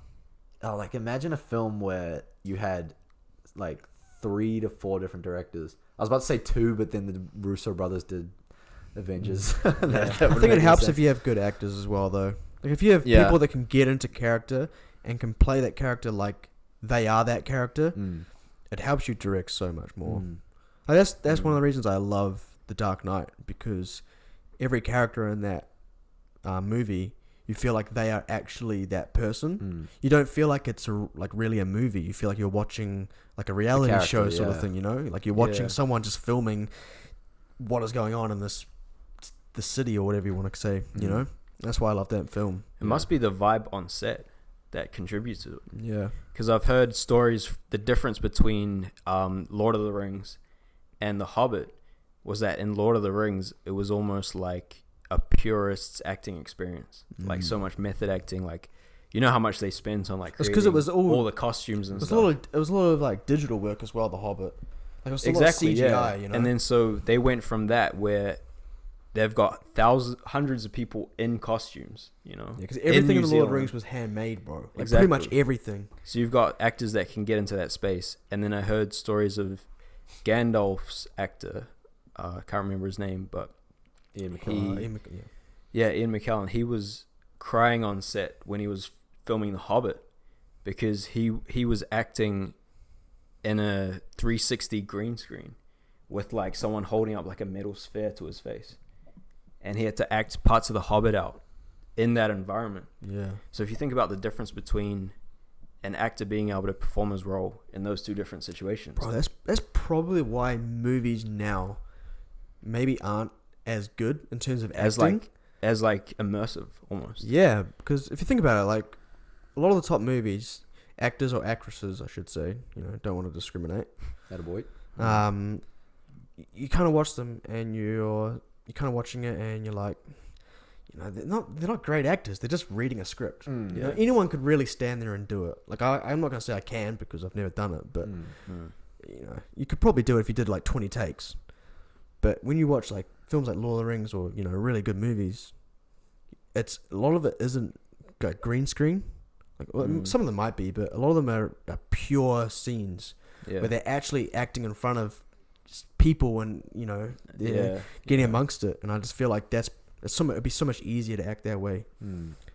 Oh, like imagine a film where you had like 3 to 4 different directors. I was about to say 2, but then the Russo brothers did Avengers. That I wouldn't think make it helps sense. if you have good actors as well, though. Like if you have Yeah. people that can get into character and can play that character like they are that character, it helps you direct so much more. Like that's one of the reasons I love The Dark Knight, because every character in that movie, you feel like they are actually that person. You don't feel like it's like really a movie. You feel like you're watching like a reality character, show sort yeah. of thing. Like you're watching Yeah. someone just filming what is going on in the city or whatever you want to say. That's why I love that film. It must be the vibe on set that contributes to it. Yeah. Because I've heard stories, the difference between Lord of the Rings and The Hobbit was that in Lord of the Rings, it was almost like a purist's acting experience. Like so much method acting, like you know how much they spent on like It's 'cause it was creating all- the costumes and It was stuff. a lot of like digital work as well, The Hobbit. Like it was Exactly, a lot of CGI, yeah. And then so they went from that where they've got hundreds of people in costumes, because everything in New The Lord of Zealand. the Rings was handmade, bro. Like Exactly. pretty much everything. So you've got actors that can get into that space. And then I heard stories of Gandalf's actor, I can't remember his name, but Ian Ian McKellen, he was crying on set when he was filming The Hobbit because he was acting in a 360 green screen with like someone holding up like a metal sphere to his face. And he had to act parts of The Hobbit out in that environment. Yeah. So if you think about the difference between an actor being able to perform his role in those two different situations. Bro, that's probably why movies now maybe aren't as good in terms of acting. as immersive almost. Yeah, because if you think about it, like a lot of the top movies, actors or actresses, I should say, don't want to discriminate. Attaboy. You kind of watch them and you're kind of watching it and you're like, they're not great actors. They're just reading a script. Mm. You know, anyone could really stand there and do it. Like I'm not gonna say I can because I've never done it, but you know, you could probably do it if you did like 20 takes. But when you watch like films like Lord of the Rings or really good movies, it's a lot of it isn't like green screen. Like some of them might be, but a lot of them are pure scenes where they're actually acting in front of people and they're getting amongst it. And I just feel like it'd be so much easier to act that way.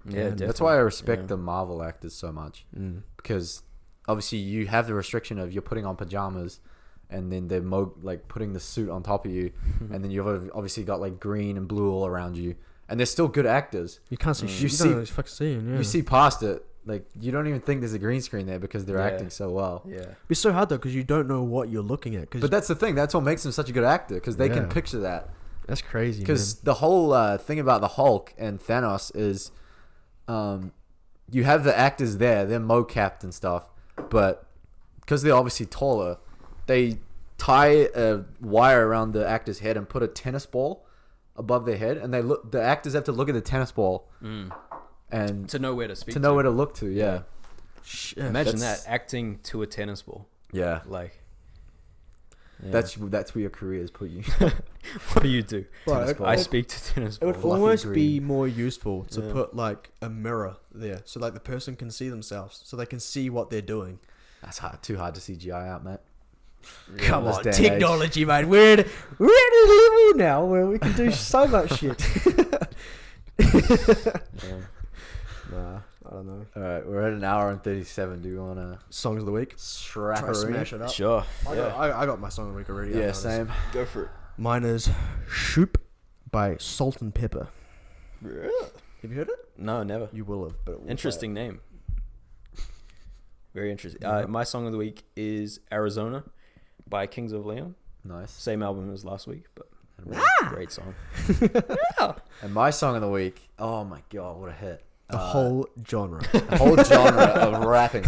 Yeah, that's why I respect the Marvel actors so much, because obviously you have the restriction of you're putting on pajamas and then they're like putting the suit on top of you, and then you've obviously got like green and blue all around you, and they're still good actors. You can't see shit. You see past it. Like, you don't even think there's a green screen there because they're acting so well. Yeah. It's so hard though because you don't know what you're looking at. But that's the thing. That's what makes them such a good actor, because they can picture that. That's crazy. Because the whole thing about the Hulk and Thanos is, you have the actors there, they're mo-capped and stuff, but because they're obviously taller, they tie a wire around the actor's head and put a tennis ball above their head, and the actors have to look at the tennis ball and to know where to speak, where to look to. Yeah. Imagine that, acting to a tennis ball. Yeah. Like. Yeah. That's where your career has put you. What do you do? Well, I speak to tennis It would balls. almost be more useful to put like a mirror there, so like the person can see themselves, so they can see what they're doing. That's too hard to CGI out, mate. Come This on, day and age. technology, mate. We're at a level now where we can do so much shit. Nah, I don't know. All right, we're at an hour and 37. Do you want to Songs of the week. Try to smash it up. Sure. I got my song of the week already. Yeah, same. Go for it. Mine is Shoop by Salt-N-Pepa. Have you heard it? No, never. You will have, but Interesting name. Very interesting. Yeah. My song of the week is Arizona by Kings of Leon. Nice. Same album as last week, but great song. And my song of the week, oh my god, what a hit. The whole genre. The whole genre of rapping.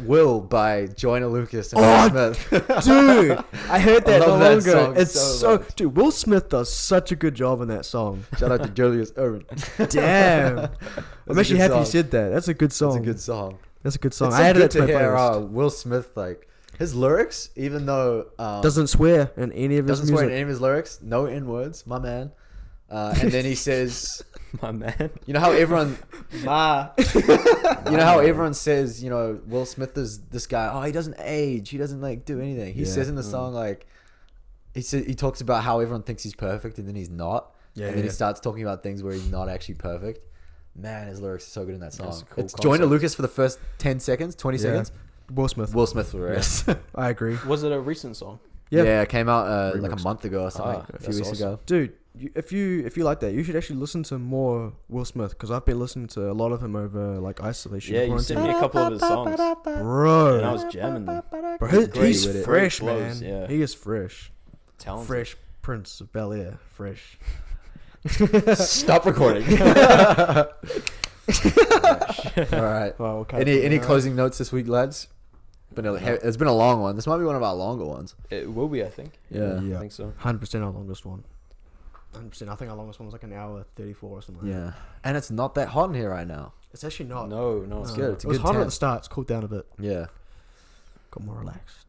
Will by Joyner Lucas and Will Smith. Dude, I heard that love long that ago. song It's so much. dude, Will Smith does such a good job in that song. Shout out to Julius Irvin. Damn. I'm actually happy song. you said that. That's a good song. It's a good song. That's a good song. It's I added good it to to my hear playlist. Will Smith, like, his lyrics, even though Doesn't swear in any of his doesn't swear in music. any of his lyrics, no N-words, my man. And then he says, My man. you know how everyone you know how everyone says, Will Smith is this guy, oh, he doesn't age, he doesn't like do anything. He says in the song, like, he talks about how everyone thinks he's perfect and then he's not. And then he starts talking about things where he's not actually perfect. Man, his lyrics are so good in that song. That's a cool It's Joyner concept. Lucas for the first 10 seconds, 20 seconds. Will Smith. Will Smith for the rest. I agree. Was it a recent song? Yeah, it came out like a Remix. month ago or something, a few that's weeks awesome. ago. Dude, if you like that, you should actually listen to more Will Smith, because I've been listening to a lot of him over like isolation. Yeah, you sent me a couple of his songs. Bro, And I was jamming them. Bro, Great he's with it. fresh, Great man. flows, yeah. He is fresh. Talented. Fresh Prince of Bel-Air. Fresh. Stop recording. All right. Well, we'll cut Any it. closing notes this week, lads? It's been a long one. This might be one of our longer ones. It will be, I think. Yeah. Yeah. I think so. 100% our longest one. 100%. I think our longest one was like an hour 34 or something. Like that. Yeah. And it's not that hot in here right now. It's actually not. No, It's it's good. It's a It was good hotter at temp. the start. It's cooled down a bit. Yeah. Got more relaxed.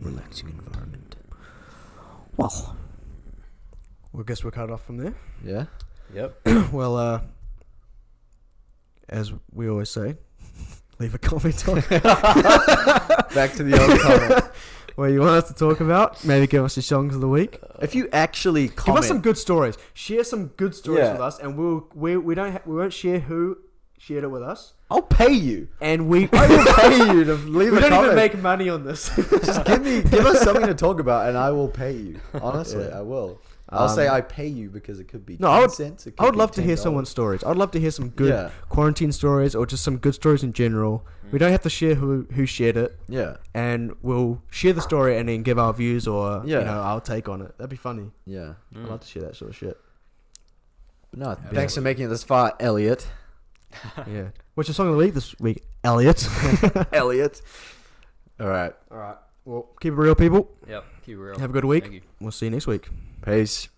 Relaxing environment. Well, I guess we'll cut it off from there. Yeah. Yep. Well, as we always say, leave a comment on Back to the old comment. what you want us to talk about. Maybe give us your songs of the week. If you actually Give comment, us some good stories. Share some good stories Yeah. with us, and we won't share who shared it with us, I'll pay you. and we I will pay you to leave we a don't comment. even make money on this. Just give us something to talk about, and I will pay you. Honestly, Yeah. I will. I'll say I pay you because it could be 10 No, I would- cents. It I would could love be to hear $10. someone's stories. I'd love to hear some good Yeah. quarantine stories, or just some good stories in general. We don't have to share who shared it, Yeah. and we'll share the story and then give our views or Yeah. our take on it. That'd be funny. Yeah. I'd love to share that sort of shit. But no, thanks for making it this far, Elliot. Yeah. What's your song of the week this week, Elliot? Elliot. All right. All right. Well, keep it real, people. Yep. Keep it real. Have a good week. Thank you. We'll see you next week. Peace.